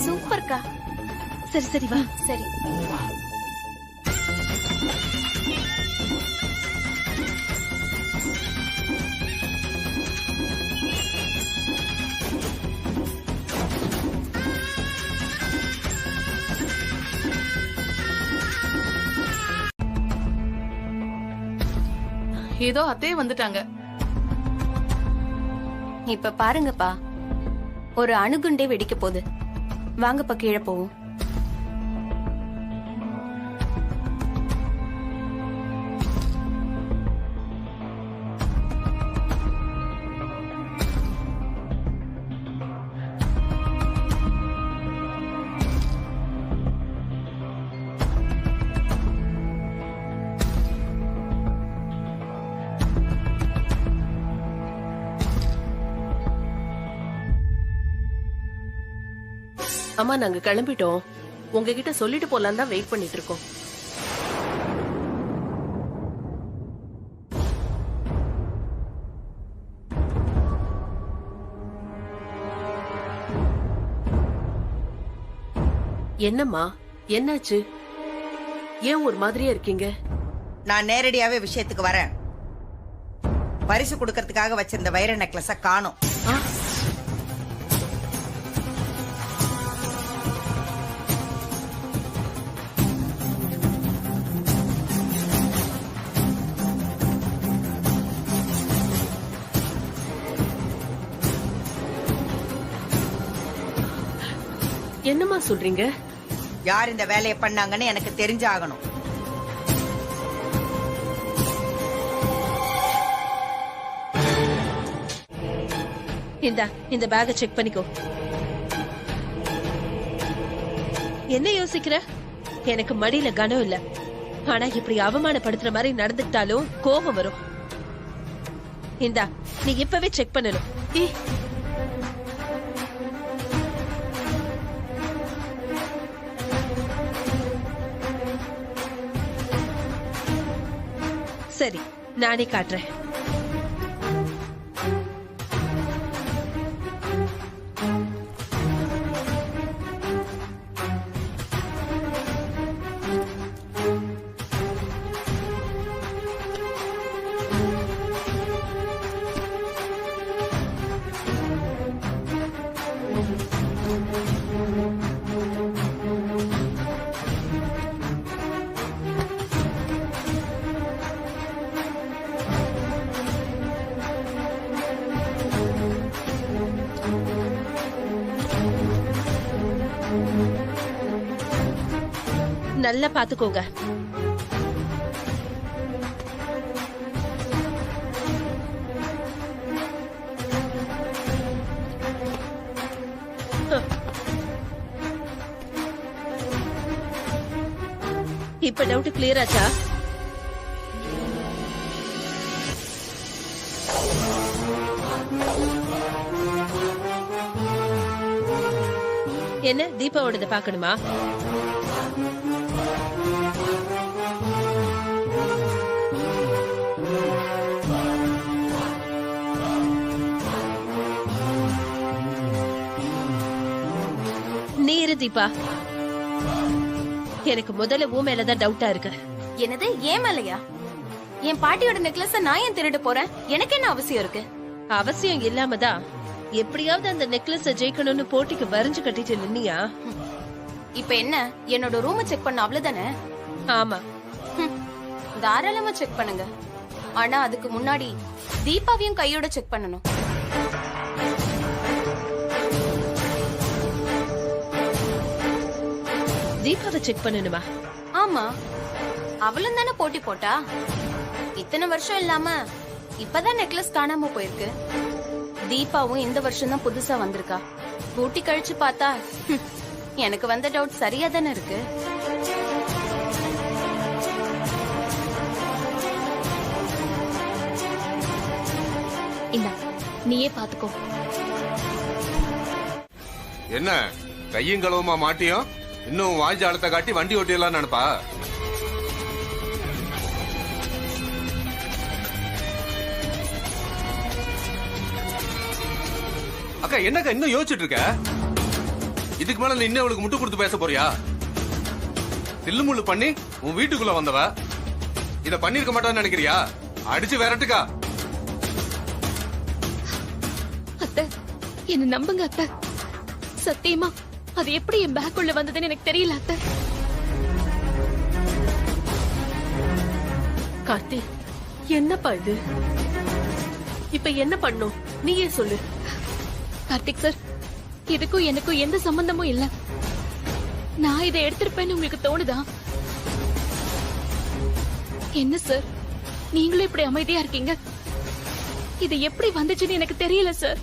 சூப்பர்க்கா. சரி சரி வா. சரி. ஏதோ அத்தையே வந்துட்டாங்க. இப்ப பாருங்கப்பா, ஒரு அணுகுண்டே வெடிக்க போகுது. வாங்கப்பா கீழே போவோம். அம்மா நாங்க கிளம்பிட்டோம். உங்ககிட்ட சொல்லிட்டு போலாம் தான் வெயிட் பண்ணிட்டு இருக்கோம். என்னம்மா, என்னாச்சு? ஏன் ஒரு மாதிரியா இருக்கீங்க? நான் நேரடியாவே விஷயத்துக்கு வரேன். பரிசு கொடுக்கறதுக்காக வச்சிருந்த வைர நெக்லஸ காணோம். என்னம்மா சொல்றீங்க? யார் இந்த வேலையை பண்ணாங்கன்னு எனக்கு தெரிஞ்சாகணும். இந்த பேக்கை செக் பண்ணிக்கோ. என்ன யோசிக்கிற? எனக்கு மடியில கனம் இல்ல. ஆனா இப்படி அவமானப்படுத்துற மாதிரி நடந்துட்டாலும் கோபம் வரும். இந்தா, நீ இப்பவே செக் பண்ணணும். சரி, நானே காட்டுறேன். நல்லா பாத்துக்கோங்க. இப்ப டவுட் கிளியர் ஆச்சா? என்ன தீபாவோடத பாக்கணுமா? நீ இரு தீபா. எனக்கு முதல்ல ஊ மேலதான் டவுட்டா இருக்கு. என்னது ஏன் மேலையா? என் பாட்டியோட நெக்லஸ நான் ஏன் திருட போறேன்? எனக்கு என்ன அவசியம் இருக்கு? அவசியம் இல்லாமதான் எப்படியாவது அந்த நெக்லஸ ஜெயிக்கணும்னு போட்டிக்கு வரைஞ்சு கட்டிட்டு நின்னியா? இப்ப என்ன என்னோட ரூம செக் பண்ண அவ்வளவுதானே? ஆமா, தாராளமா செக் பண்ணுங்க. ஆனா அதுக்கு முன்னாடி தீபாவையும் கையோட செக் பண்ணணும். தீபாவை செக் பண்ணணுமா? ஆமா, அவளும் தானே போட்டி போட்டா. இத்தனை வருஷம் இல்லாம இப்பதான் நெக்லஸ் காணாம போயிருக்கு. தீபாவும் இந்த வருஷம் தான் புதுசா வந்திருக்கா. கூட்டி கழிச்சு பார்த்தா எனக்கு வந்த டவுட் சரியா தானே இருக்கு. இல்ல, நீயே பாத்துக்கோ. என்ன கையும் களவுமா மாட்டியும் இன்னும் வாய்ஜ அழுத்த காட்டி வண்டி ஓட்டிடலாம் நினைப்பா? அக்கா என்னக்கா இன்னும் யோசிச்சுட்டு இருக்க? இதுக்கு மேல நீ இன்னும் அவளுக்கு முட்டு கொடுத்து பேச போறியா? தில்லுமுள்ளு பண்ணி உன் வீட்டுக்குள்ள வந்தவ இத பண்ணிருக்க மாட்டான்னு நினைக்கிறியா? அடிச்சு விரட்டுக்கா. அத்தை, என்ன நம்புங்க அத்தை. சத்தியமா அது எப்படி என் பேக் உள்ள வந்ததுன்னு எனக்கு தெரியல அத்தை. கார்த்தி, என்னப்பா இது? இப்ப என்ன பண்ணும் நீயே சொல்லு. கார்த்திக் சார், இதுக்கும் எனக்கும் எந்த சம்பந்தமும் இல்ல. நான் இதை எடுத்திருப்பேன்னு உங்களுக்கு தோணுதா? என்ன சார், நீங்களும் இப்படி அமைதியா இருக்கீங்க? இது எப்படி வந்துச்சுன்னு எனக்கு தெரியல சார்.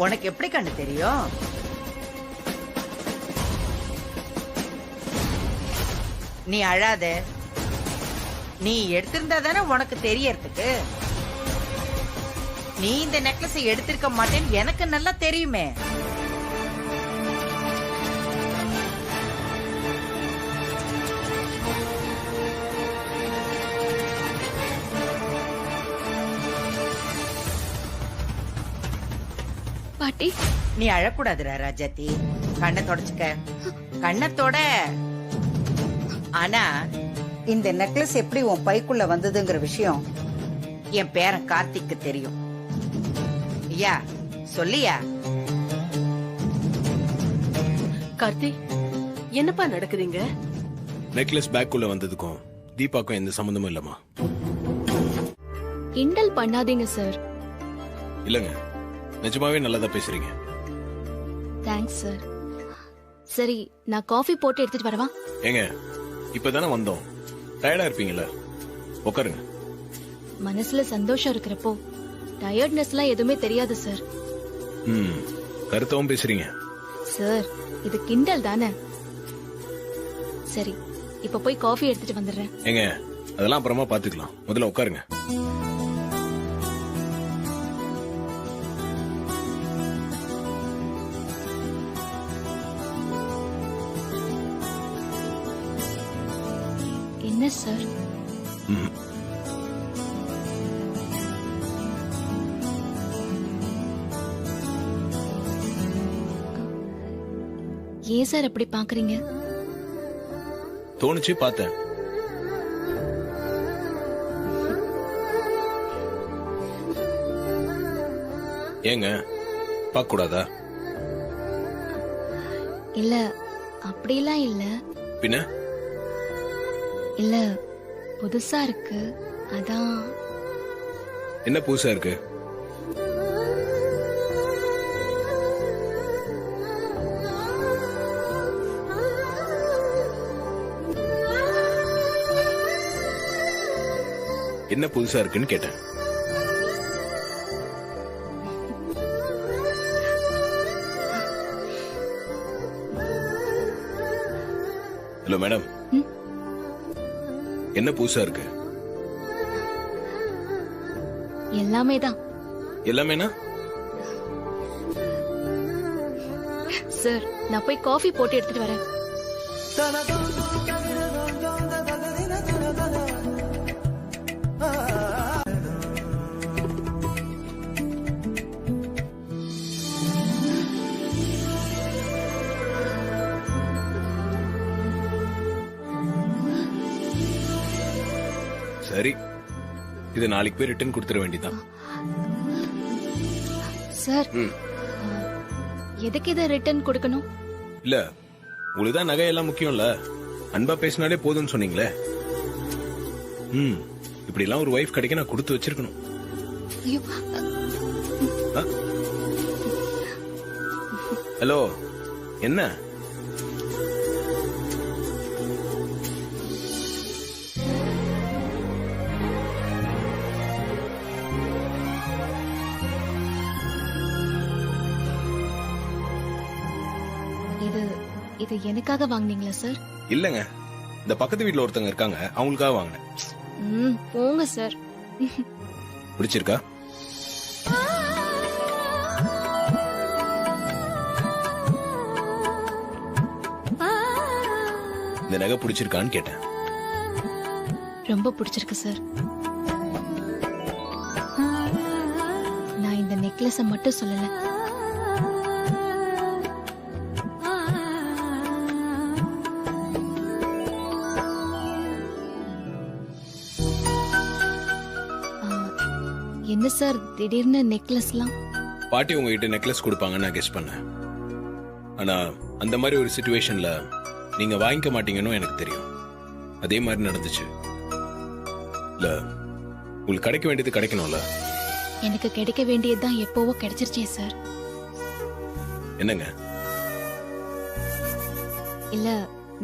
உனக்கு எப்படி கண்ணு தெரியும்? நீ அழாத. நீ எடுத்திருந்தா தானே உனக்கு தெரியறதுக்கு. நீ இந்த நெக்லஸை எடுத்திருக்க மாட்டேன்னு எனக்கு நல்லா தெரியுமே. பாட்டி, நீ அழக்கூடாதுடா ராஜாத்தி. கண்ணை தொடச்சுக்க, கண்ணத்தோட. ஆனா இந்த நெக்லஸ் எப்படி உன் பைக்குள்ள வந்ததுங்கிற விஷயம் என் பேரன் கார்த்திக்கு தெரியும். ஐயா சொல்லியா? கார்த்தி, என்னப்பா நடக்குதுங்க? நெக்லஸ் பேக் உள்ள வந்ததுக்கும் தீபாக்கும் எந்த சம்பந்தமும் இல்லம்மா. கிண்டல் பண்ணாதீங்க சார். இல்லங்க, நிஜமாவே நல்லதா பேசுறீங்க. Thanks sir. சரி, நான் காஃபி போட்டு எடுத்துட்டு வரவா? ஏங்க, இப்பதானே வந்தோம், டயர்டா இருப்பீங்கல்ல, உட்காருங்க. மனசுல சந்தோஷம் இருக்கிறப்போ டயர்ட்னஸ்லாம் எதுவுமே தெரியாது சார். கருத்தவும் பேசுறீங்க சார். இது கிண்டல் தானே. சரி, இப்ப போய் காஃபி எடுத்துட்டு வந்துடுறேன். ஏங்க, அதெல்லாம் அப்புறமா பாத்துக்கலாம், முதல்ல உட்காருங்க. என்ன சார்? ஏன் சார் அப்படி பாக்குறீங்க? தோணுச்சு, பார்த்தேன். ஏங்க, பார்க்க கூடாதா? இல்ல, அப்படிலாம் இல்ல. பின்ன? இல்ல, புதுசா இருக்கு, அதான். என்ன புதுசா இருக்கு? என்ன புதுசா இருக்குன்னு கேட்டேன். ஹலோ மேடம், என்ன புதுசா இருக்கு? எல்லாமே தான் எல்லாமேனா? சார். நான் போய் காஃபி போட்டு எடுத்துட்டு வரேன். சரி, இது நாளைக்கு போய் ரிட்டர்ன் கொடுத்துட வேண்டியதான். சார், எதுக்கு இதை ரிட்டர்ன் கொடுக்கணும்? இல்ல, உங்களுக்கு தான் நகை எல்லாம் முக்கியம் இல்ல, அன்பா பேசினாலே போதும்னு சொன்னீங்களே. இப்படி எல்லாம் ஒரு வைஃப் கிடைக்க நான் கொடுத்து வச்சிருக்கணும். ஹலோ, என்ன? இது எனக்காக வாங்குனீங்களா சார்? இல்லங்க, இந்த பக்கத்து வீட்ல ஒருத்தங்க இருக்காங்க, அவங்களுக்காக வாங்கினேன். போங்க சார். பிடிச்சிருக்கா? இந்த நகை பிடிச்சிருக்கான்னு கேட்டேன். ரொம்ப பிடிச்சிருக்கு சார். நான் இந்த நெக்லஸ மட்டும் சொல்லல, என்ன சார் திடீர்னு நெக்லஸ்லாம்? பாட்டி உங்ககிட்ட நெக்லஸ் கொடுப்பாங்கன்னு நான் கெஸ் பண்ணேன். ஆனா அந்த மாதிரி ஒரு சிச்சுவேஷன்ல நீங்க வாங்கிக்க மாட்டீங்கன்னு எனக்கு தெரியும். அதே மாதிரி நடந்துச்சு. இல்ல, உங்களுக்கு கிடைக்க வேண்டியது கிடைக்கணும்ல. எனக்கு கிடைக்க வேண்டியதுதான் எப்பவோ கிடைச்சிருச்சே சார். என்னங்க? இல்ல,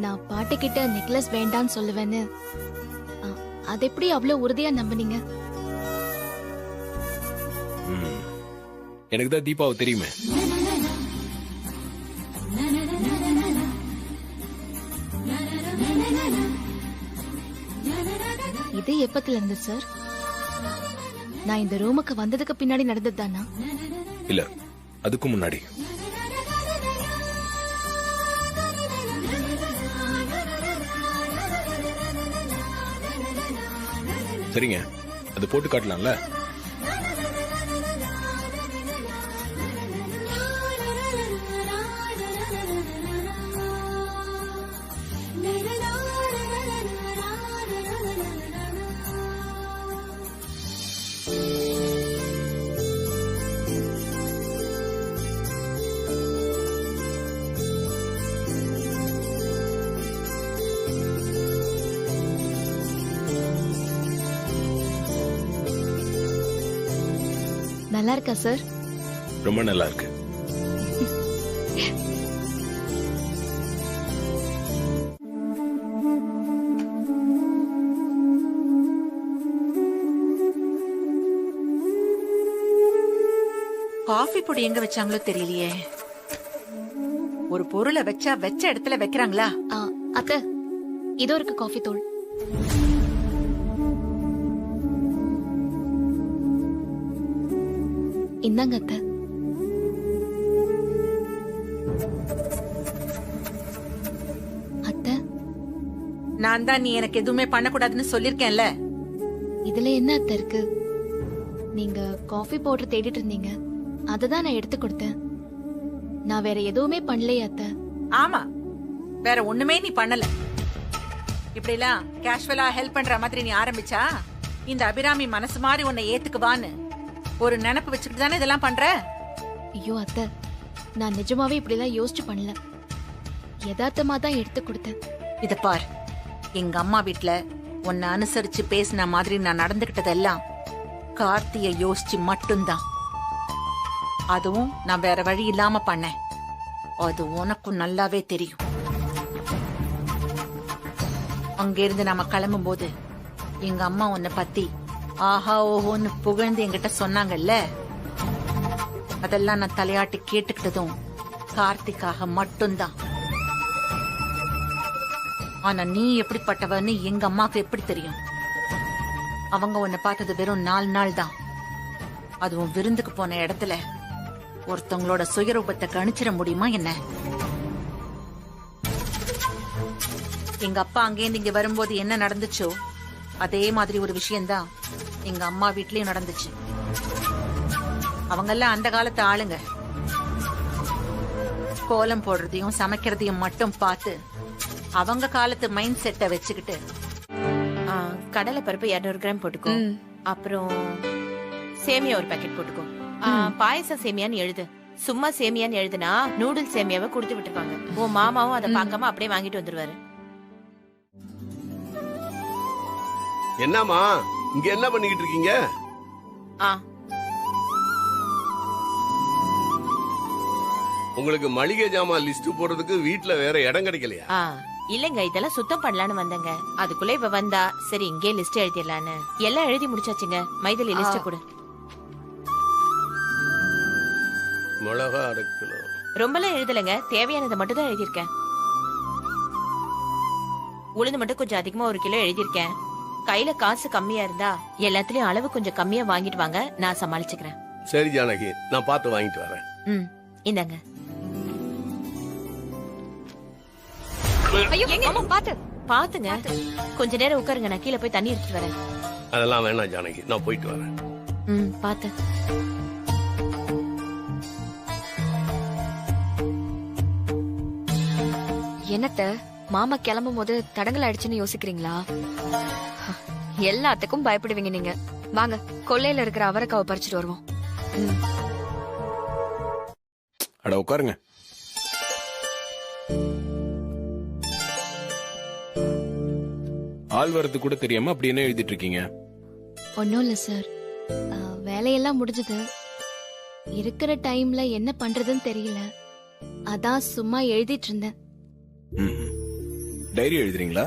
நான் பாட்டி கிட்ட நெக்லஸ் வேண்டான்னு சொல்லுவேன்னு அது எப்படி அவ்வளவு உறுதியா நம்பினீங்க? எனக்கு தான் தீபாவை தெரியுமே. இது எப்பத்துல இருந்து சார்? நான் இந்த ரூமுக்கு வந்ததுக்கு பின்னாடி நடந்தது தானா? இல்ல, அதுக்கு முன்னாடி. சரிங்க, அது போட்டு காட்டலாம்ல? நல்லா இருக்கா சார்? ரொம்ப நல்லா இருக்கு. காஃபி பொடி எங்க வச்சாங்களோ தெரியலையே. ஒரு பொருளை வச்சா வச்ச இடத்துல வைக்கிறாங்களா? அத்தை, இதோ இருக்கு காஃபி தூள். இந்தாங்க அத்தை. அத்தை, நான் தான் நீ எனக்கு எதுவுமே பண்ணக்கூடாதுன்னு சொல்லிருக்கேன்ல. இதுல என்ன அத்தை இருக்கு? நீங்க காஃபி பவுடர் தேடிட்டு இருந்தீங்க, அததான் நான் எடுத்து கொடுத்தேன். நான் வேற எதுவுமே பண்ணலையே அத்தை. ஆமா, வேற ஒண்ணுமே நீ பண்ணல. இப்படி எல்லாம் கேஷுவலா ஹெல்ப் பண்ற மாதிரி நீ ஆரம்பிச்சா இந்த அபிராமி மனசு மாதிரி உன்னை ஏத்துக்குவான்னு ஒரு நினைப்பு வச்சுக்கிட்டு தானே இதெல்லாம் பண்ற. ஐயோ அத்தை, நான் நிஜமாவே இப்படிலாம் யோசிச்சு பண்ணல, யதார்த்தமா தான் எடுத்து கொடுத்தேன். இத பார், எங்க அம்மா வீட்ல உன்னை அனுசரிச்சு பேசின மாதிரி நான் நடந்துகிட்டதெல்லாம் கார்த்திய யோசிச்சு மட்டும்தான். அதுவும் நான் வேற வழி இல்லாம பண்ணேன். அது உனக்கும் நல்லாவே தெரியும். அங்கிருந்து நாம கிளம்பும் போது எங்க அம்மா உன்னை பத்தி ஆஹா ஓஹோன்னு புகழ்ந்து என்கிட்ட சொன்னாங்கல்ல, அதெல்லாம் நான் தலையாட்டி கேட்டுக்கிட்டதும் கார்த்திக்காக மட்டும்தான். ஆனா நீ எப்படிப்பட்டவன்னு எங்க அம்மாக்கு எப்படி தெரியும்? அவங்க உன்னை பார்த்தது வெறும் 4 நாள் தான். அதுவும் விருந்துக்கு போன இடத்துல ஒருத்தவங்களோட சுயரூபத்தை கணிச்சிட முடியுமா என்ன? எங்க அப்பா அங்கேருந்து இங்க வரும்போது என்ன நடந்துச்சோ அதே மாதிரி ஒரு விஷயம்தான் எங்க அம்மா வீட்லயும் நடந்துச்சு. அவங்கெல்லாம் அந்த காலத்து ஆளுங்க. கோலம் போடுறதையும் சமைக்கிறதையும் மட்டும் பார்த்து அவங்க காலத்து மைண்ட் செட்டை வச்சுக்கிட்டு கடலை பருப்பு 200 கிராம் போட்டுக்கோ. அப்புறம் சேமியா ஒரு பாக்கெட் போட்டுக்கோ. பாயசம் சேமியான்னு எழுது. சும்மா சேமியான்னு எழுதுனா நூடுல்ஸ் சேமியாவை கொடுத்து விட்டுருவாங்க. உன் மாமாவும் அதை பார்க்காம அப்படியே வாங்கிட்டு வந்துருவாரு. என்னம்மா இங்க என்ன பண்ணிக்கிட்டு இருக்கீங்க? உங்களுக்கு மளிகை ஜாமான் லிஸ்ட் போடுறதுக்கு வீட்ல வேற இடம் கிடைக்கலையா? இல்லங்க, இதெல்லாம் சுத்தம் பண்ணலான்னு வந்தேங்க. அதுக்குள்ள இப்ப வந்தா சரி இங்கே லிஸ்ட் எழுதிடலான்னு. எல்லாம் எழுதி முடிச்சாச்சுங்க. மைதிலி லிஸ்ட் கொடு. மிளகா 1/2 கிலோ. ரொம்பலாம் எழுதலைங்க, தேவையானதை மட்டும் தான் எழுதியிருக்கேன். உளுந்து மட்டும் கொஞ்சம் அதிகமா 1 கிலோ எழுதியிருக்கேன். கையில காசு கம்மியா இருந்தா எல்லாத்துலயும் அளவு கொஞ்சம் கம்மியா வாங்கிட்டு வாங்க, நான் சமாளிச்சுக்கிறேன். சரி ஜானகி, நான் பார்த்து வாங்கிட்டு வரேன். இந்தாங்க. பாத்துங்க, கொஞ்ச நேரம் உட்காருங்க, நான் கீழே போய் தண்ணி எடுத்துட்டு வரேன். அதெல்லாம் வேணாம் ஜானகி, நான் போயிட்டு வரேன். பாத்து. என்னத்த மாமா கிளம்பும் போது தடங்கல் ஆயிடுச்சுன்னு யோசிக்கிறீங்களா? எல்லாத்துக்கும் பயப்படுவீங்க நீங்க. வாங்க கொல்லையில இருக்கிற அவரைக்காவை பறிச்சுட்டு வருவோம். அட உட்காருங்க. ஆள் வரது கூட தெரியாம அப்படி என்ன எழுதிட்டு இருக்கீங்க? ஒன்னும் இல்ல சார், வேலையெல்லாம் முடிஞ்சது. இருக்கிற டைம்ல என்ன பண்றதுன்னு தெரியல, அதான் சும்மா எழுதிட்டு இருந்தேன். டைரி எழுதுறீங்களா?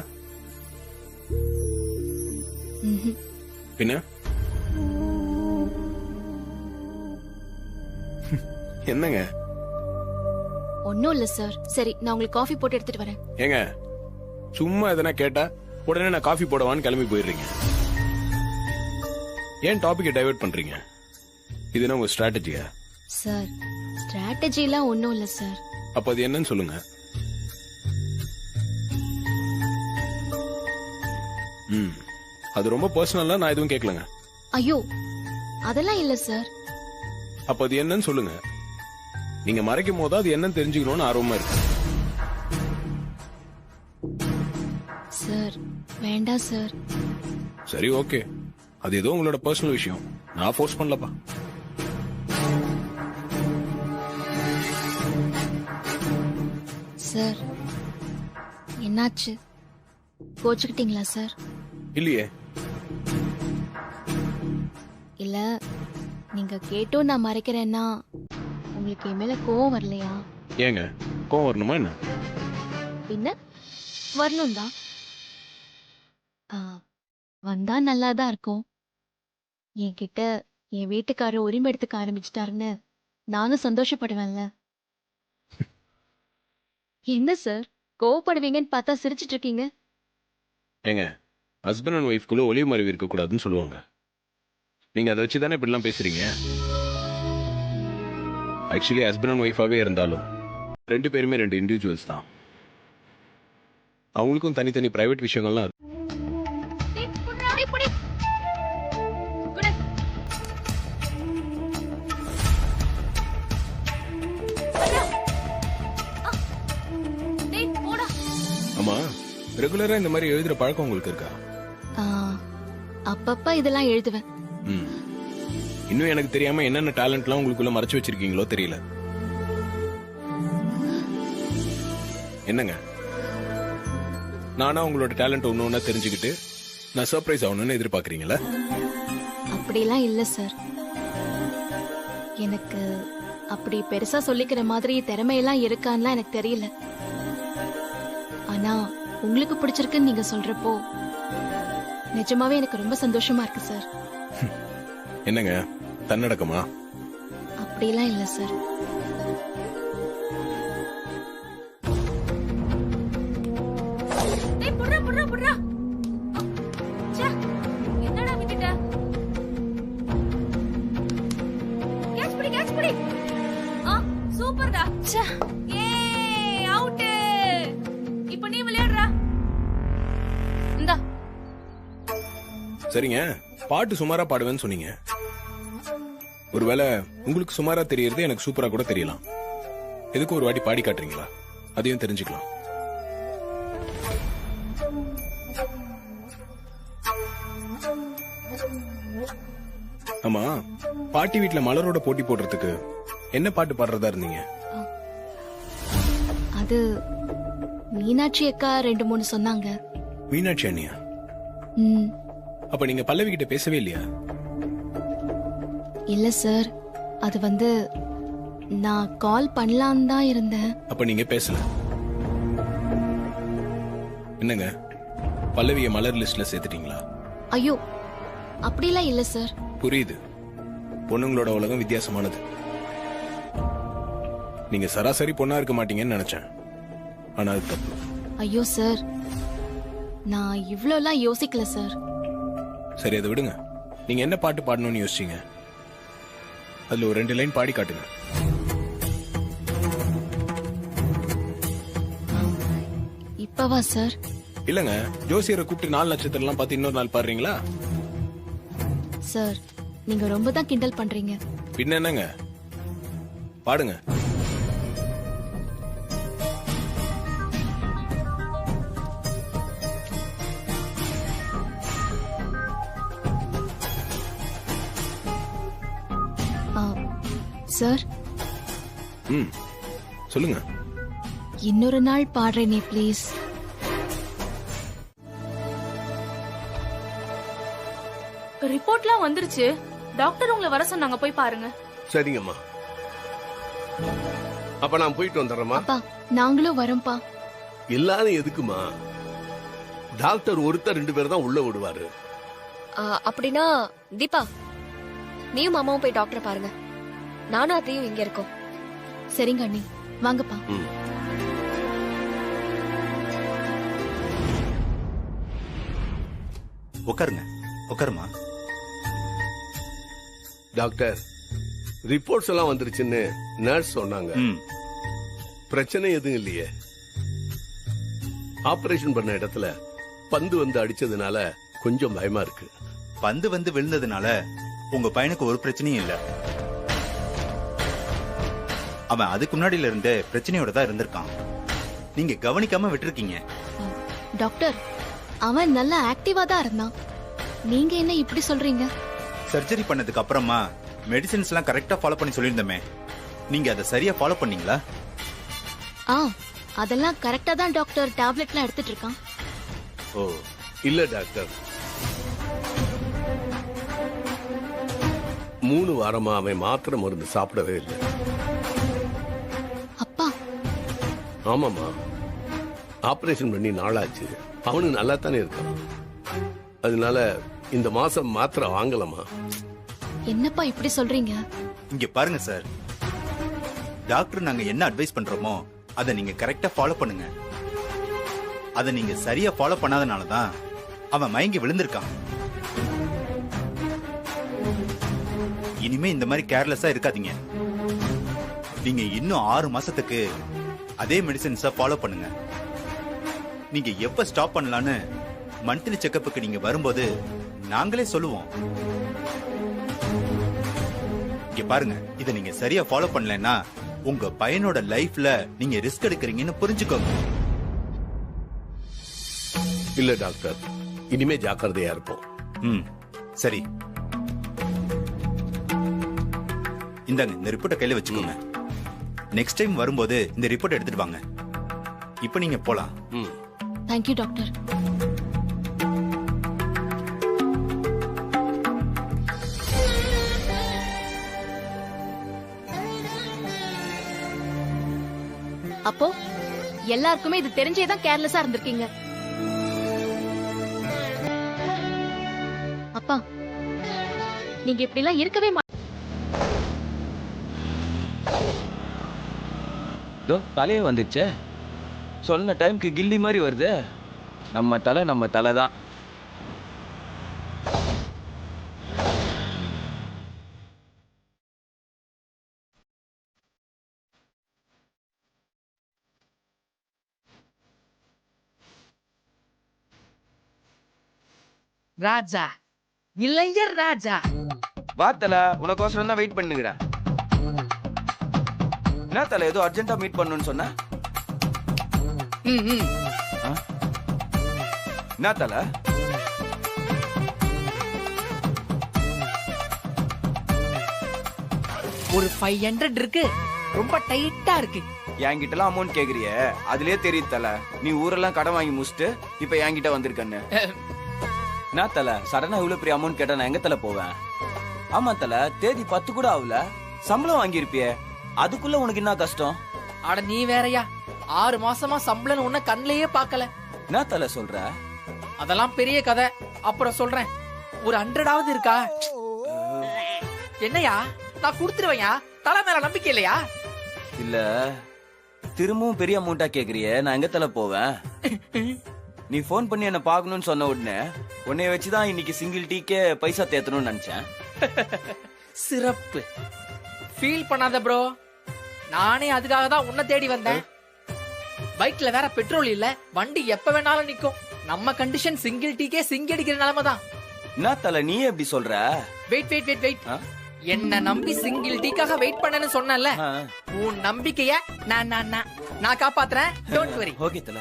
பின்ன என்னங்க? ஒன்னும் இல்ல சார். சரி, நான் உங்களுக்கு காஃபி போட்டு எடுத்துட்டு வரேன். ஏங்க சும்மா எதனா கேட்டா உடனே நான் காஃபி போடவான்னு கிளம்பி போயிடுறீங்க. ஏன் டாபிக்கை டைவர்ட் பண்றீங்க? இது உங்க ஸ்ட்ராட்டஜியா? சார், ஸ்ட்ராட்டஜி எல்லாம் ஒன்னும் இல்ல சார். அப்ப அது என்னன்னு சொல்லுங்க. அது ரொம்ப பர்சனலா, நான் எதுவும் கேட்கலங்க. ஐயோ, அதெல்லாம் இல்ல சார். அப்ப அது என்னன்னு சொல்லுங்க. நீங்க மறைக்கும் போது அது என்னன்னு தெரிஞ்சுக்கணும்னு ஆர்வமா இருக்கு. சார் வேண்டாம் சார். சரி ஓகே, அது ஏதோ உங்களோட பர்சனல் விஷயம், நான் ஃபோர்ஸ் பண்ணலப்பா. சார் என்னாச்சு, கோச்சுக்கிட்டீங்களா சார்? இல்லையே. இல்ல, நீங்க கேட்டும் நான் மறைக்கிறேன்னா உங்களுக்கு என் மேல கோவம் வரலையா? ஏங்க கோவம் வரணுமா என்ன? பின்ன வரணும் தான். வந்தா நல்லாதான் இருக்கும். என்கிட்ட என் வீட்டுக்காரர் உரிமை எடுத்துக்க ஆரம்பிச்சிட்டாருன்னு நானும் சந்தோஷப்படுவேன்ல. என்ன சார் கோவப்படுவீங்கன்னு பார்த்தா சிரிச்சிட்டு இருக்கீங்க? ஏங்க ஹஸ்பண்ட் அண்ட் ஒய்ஃப்குள்ள ஒளிவு மறைவு இருக்க கூடாதுன்னு சொல்லுவாங்க. நீங்க அதை வச்சு தானே இப்படிலாம் பேசுறீங்க. ஆக்சுவலி ஹஸ்பண்ட் அண்ட் ஒய்ஃபாவே இருந்தாலும் 2 பேருமே 2 இண்டிவிஜுவல்ஸ் தான். அவங்களுக்கும் தனித்தனி பிரைவேட் விஷயங்கள்லாம் இருக்கு. ஆமா, ரெகுலரா இந்த மாதிரி எழுதுற பழக்கம் உங்களுக்கு இருக்கா? அப்பப்ப இதெல்லாம் எழுதுவேன். இன்னும் எனக்கு தெரியாம என்னென்ன டேலண்ட்லாம் உங்களுக்குள்ள மறைச்சு வச்சிருக்கீங்களோ தெரியல. என்னங்க, நானா உங்களோட டேலண்ட் ஒண்ணு தெரிஞ்சுக்கிட்டு நான் சர்ப்ரைஸ் ஆகணும்னு எதிர்பார்க்கறீங்களா? அப்படிலாம் இல்ல சார். எனக்கு அப்படி பெருசா சொல்லிக்கிற மாதிரி திறமையெல்லாம் இருக்கான்லாம் எனக்கு தெரியல. ஆனா உங்களுக்கு பிடிச்சிருக்குன்னு நீங்க சொல்றப்போ நிஜமாவே எனக்கு ரொம்ப சந்தோஷமா இருக்கு சார். என்னங்க தன்னடக்கமா? அப்படிலாம் இல்ல சார். என்னடா விட்டுட்ட? கேட்ச் பிடி. சூப்பர்டா. ஏய் அவுட். இப்போ நீ விளையாடுறா. இந்தா. சரிங்க, பாட்டு சுமாரா பாடுவேன்னு சொன்னீங்க. ஒருவேளை உங்களுக்கு சுமாரா தெரியறது எனக்கு சூப்பரா கூட தெரியலாம். எதுக்கு ஒரு வாட்டி பாடி காட்டுறீங்களா? அதையும் தெரிஞ்சுக்கலாம். ஆமா, பாட்டி வீட்ல மலரோட போட்டி போடுறதுக்கு என்ன பாட்டு பாடுறதா இருந்தீங்க? அது மீனாட்சி அக்கா 2-3 சொன்னாங்க. மீனாட்சி அண்ணியா? ம், அப்ப நீங்க பல்லவி கிட்ட பேசவே இல்லையா? இல்ல சார், அது வந்து நான் கால் பண்ணலான்னு தான் இருந்தேன். அப்ப நீங்க பேசல. என்னங்க, பல்லவிய மலர் லிஸ்ட்ல சேர்த்துட்டீங்களா? ஐயோ, அப்படிலாம் இல்ல சார். புரியுது, பொண்ணுங்களோட உலகம் வித்தியாசமானது. நீங்க சராசரி பொண்ணா இருக்க மாட்டீங்கன்னு நினைச்சேன், ஆனா அது தப்பு. ஐயோ சார், நான் இவ்ளோலாம் யோசிக்கல சார். சரி, அதை விடுங்க. நீங்க என்ன பாட்டு பாடணும்னு யோசிச்சீங்க? அதுல ஒரு 2 லைன் பாடி காட்டுங்க. இப்பவா சார்? இல்லங்க, ஜோசியரை கூப்பிட்டு 4 நட்சத்திரம் எல்லாம் பார்த்து இன்னொரு நாள் பாடுறீங்களா? சார், நீங்க ரொம்ப தான் கிண்டல் பண்றீங்க. பின்ன என்னங்க, பாடுங்க. சார், சொல்லுங்க. இன்னொரு நாள் பாடுறேனே ப்ளீஸ். ரிப்போர்ட்லாம் வந்துருச்சு. டாக்டர் உங்களை வர சொன்னாங்க, போய் பாருங்க. சரிங்கம்மா, அப்ப நான் போயிட்டு வந்துடுறேம்மா. அப்பா, நாங்களும் வரோம்ப்பா. எல்லாரும் எதுக்குமா? டாக்டர் ஒருத்தர் 2 பேர் தான் உள்ள விடுவாரு. அப்படின்னா தீபா, நீயும் மாமாவும் போய் டாக்டரை பாருங்க. நானும் அதையும் இங்க இருக்கோம். சரிங்க அண்ணி, வாங்கப்பா. உட்காருங்க, உட்காருமா. டாக்டர், ரிப்போர்ட்ஸ் எல்லாம் வந்துருச்சுன்னு நர்ஸ் சொன்னாங்க. பிரச்சனை எதுவும் இல்லையே. ஆபரேஷன் பண்ண இடத்துல பந்து வந்து அடிச்சதுனால கொஞ்சம் பயமா இருக்கு. பந்து வந்து விழுந்ததுனால உங்க பையனுக்கு ஒரு பிரச்சனையும் இல்ல. அவன் அதுக்கு முன்னாடியில இருந்தே பிரச்சனையோட தான் இருந்திருக்கான். நீங்க கவனிக்காம விட்டுருக்கீங்க. டாக்டர், அவன் நல்லா ஆக்டிவா தான் இருந்தான். நீங்க என்ன இப்படி சொல்றீங்க? சர்ஜரி பண்ணதுக்கு அப்புறமா மெடிசின்ஸ் எல்லாம் கரெக்டா ஃபாலோ பண்ணி சொல்லியிருந்தமே, நீங்க அதை சரியா ஃபாலோ பண்ணீங்களா? அதெல்லாம் கரெக்டா தான் டாக்டர் டேப்லெட்லாம் எடுத்துட்டு இருக்கான். ஓ இல்ல டாக்டர், 3 வாரமா அவன் மாத்திரை மருந்து சாப்பிடவே இல்லை. அப்பா? ஆமாமா, ஆபரேஷன் பண்ணி நாளாச்சு. அவனு நல்லா தானே இருக்கான். அதனால இந்த மாசம் மாத்திரை வாங்கலாமா? என்னப்பா இப்படி சொல்றீங்க? இங்க பாருங்க சார், டாக்டர் நாங்க என்ன அட்வைஸ் பண்றோமோ அதை நீங்க கரெக்டா ஃபாலோ பண்ணுங்க. அதை நீங்க சரியா ஃபாலோ பண்ணாதனாலதான் அவன் மயங்கி விழுந்திருக்கான். இனிமே இந்த மாதிரி கேர்லெஸ்ஸா இருக்காதீங்க. நீங்க இன்னும் 6 மாசத்துக்கு அதே மெடிசின்ஸ ஃபாலோ பண்ணுங்க. நீங்க எப்ப ஸ்டாப் பண்ணலான்னு மந்த்லி செக்கப்புக்கு நீங்க வரும்போது நாங்களே சொல்லுவோம். இங்க பாருங்க, இதை நீங்க சரியா ஃபாலோ பண்ணலன்னா உங்க பையனோட லைஃப்ல நீங்க ரிஸ்க் எடுக்கிறீங்கன்னு புரிஞ்சுக்கோங்க. இல்ல டாக்டர், இனிமே ஜாக்கிரதையா இருப்போம். சரி, இந்தாங்க இந்த ரிப்போர்ட்டை கையில வச்சுக்கோங்க. நெக்ஸ்ட் டைம் வரும்போது இந்த ரிப்போர்ட் எடுத்துட்டு வாங்க. இப்போ நீங்க போலாம். Thank you doctor. அப்போ எல்லாருக்குமே இது தெரிஞ்சேதான் கேர்லெஸ்ஸா இருந்திருக்கீங்க. நீங்க இப்படி எல்லாம் இருக்கவே தலையே வந்துச்சே. சொன்ன டைம்க்கு கில்லி மாதிரி வருது. நம்ம தலை தான். ராஜா, இளைஞர் ராஜா. வா தல, உனக்கோசரம் தான் வெயிட் பண்ணுகிறேன். என்ன தல, ஏதோ அர்ஜென்ட்டா மீட் பண்ணணும்னு சொன்ன? என்ன தல? ஒரு 500 இருக்கு, ரொம்ப டைட்டா இருக்கு. என்கிட்ட அமௌண்ட் கேக்குறிய, அதுலயே தெரியுது தல, நீ ஊரெல்லாம் கடன் வாங்கி முடிச்சுட்டு இப்ப என்கிட்ட வந்திருக்கன்னு. என்ன தல, சடனா இவ்வளவு பெரிய அமௌண்ட் கேட்டா நான் எங்க தல போவேன்? ஆமா தல, தேதி 10 கூட ஆகல, சம்பளம் வாங்கியிருப்பிய, அதுக்குள்ள உனக்கு என்ன கஷ்டம்? அட நீ வேறயா, 6 மாசமா சம்பளம் உன்ன கண்ணிலேயே பாக்கல. என்ன தல சொல்ற? அதெல்லாம் பெரிய கதை, அப்புறம் சொல்றேன். ஒரு 100ஆவது இருக்கா? என்னையா, நான் குடுத்துருவையா, தலை மேல நம்பிக்கை இல்லையா? இல்ல, திரும்பவும் பெரிய அமௌண்டா கேக்குறிய, நான் எங்க தல போவேன்? நீ போன் பண்ணி என்ன பாக்கணும்னு சொன்ன உடனே உன்னைய வச்சுதான் இன்னைக்கு சிங்கிள் டீக்கே பைசா தேத்தணும்னு நினைச்சேன். சிறப்பு. ஃபீல் பண்ணாத ப்ரோ, நானே அதுக்காக தான் உன்னை தேடி வந்தேன். பைக்ல வேற பெட்ரோல் இல்ல, வண்டி எப்ப வேணாலும் நிக்கும். நம்ம கண்டிஷன் சிங்கிள் டீக்கே சிங்கி அடிக்கிற நிலைமை தான். என்ன தல நீ எப்படி சொல்ற? வெயிட், என்ன நம்பி சிங்கிள் டீக்காக வெயிட் பண்ணனு சொன்னல, உன் நம்பிக்கைய நான் காப்பாத்துறேன். Don't worry. ஓகே தல.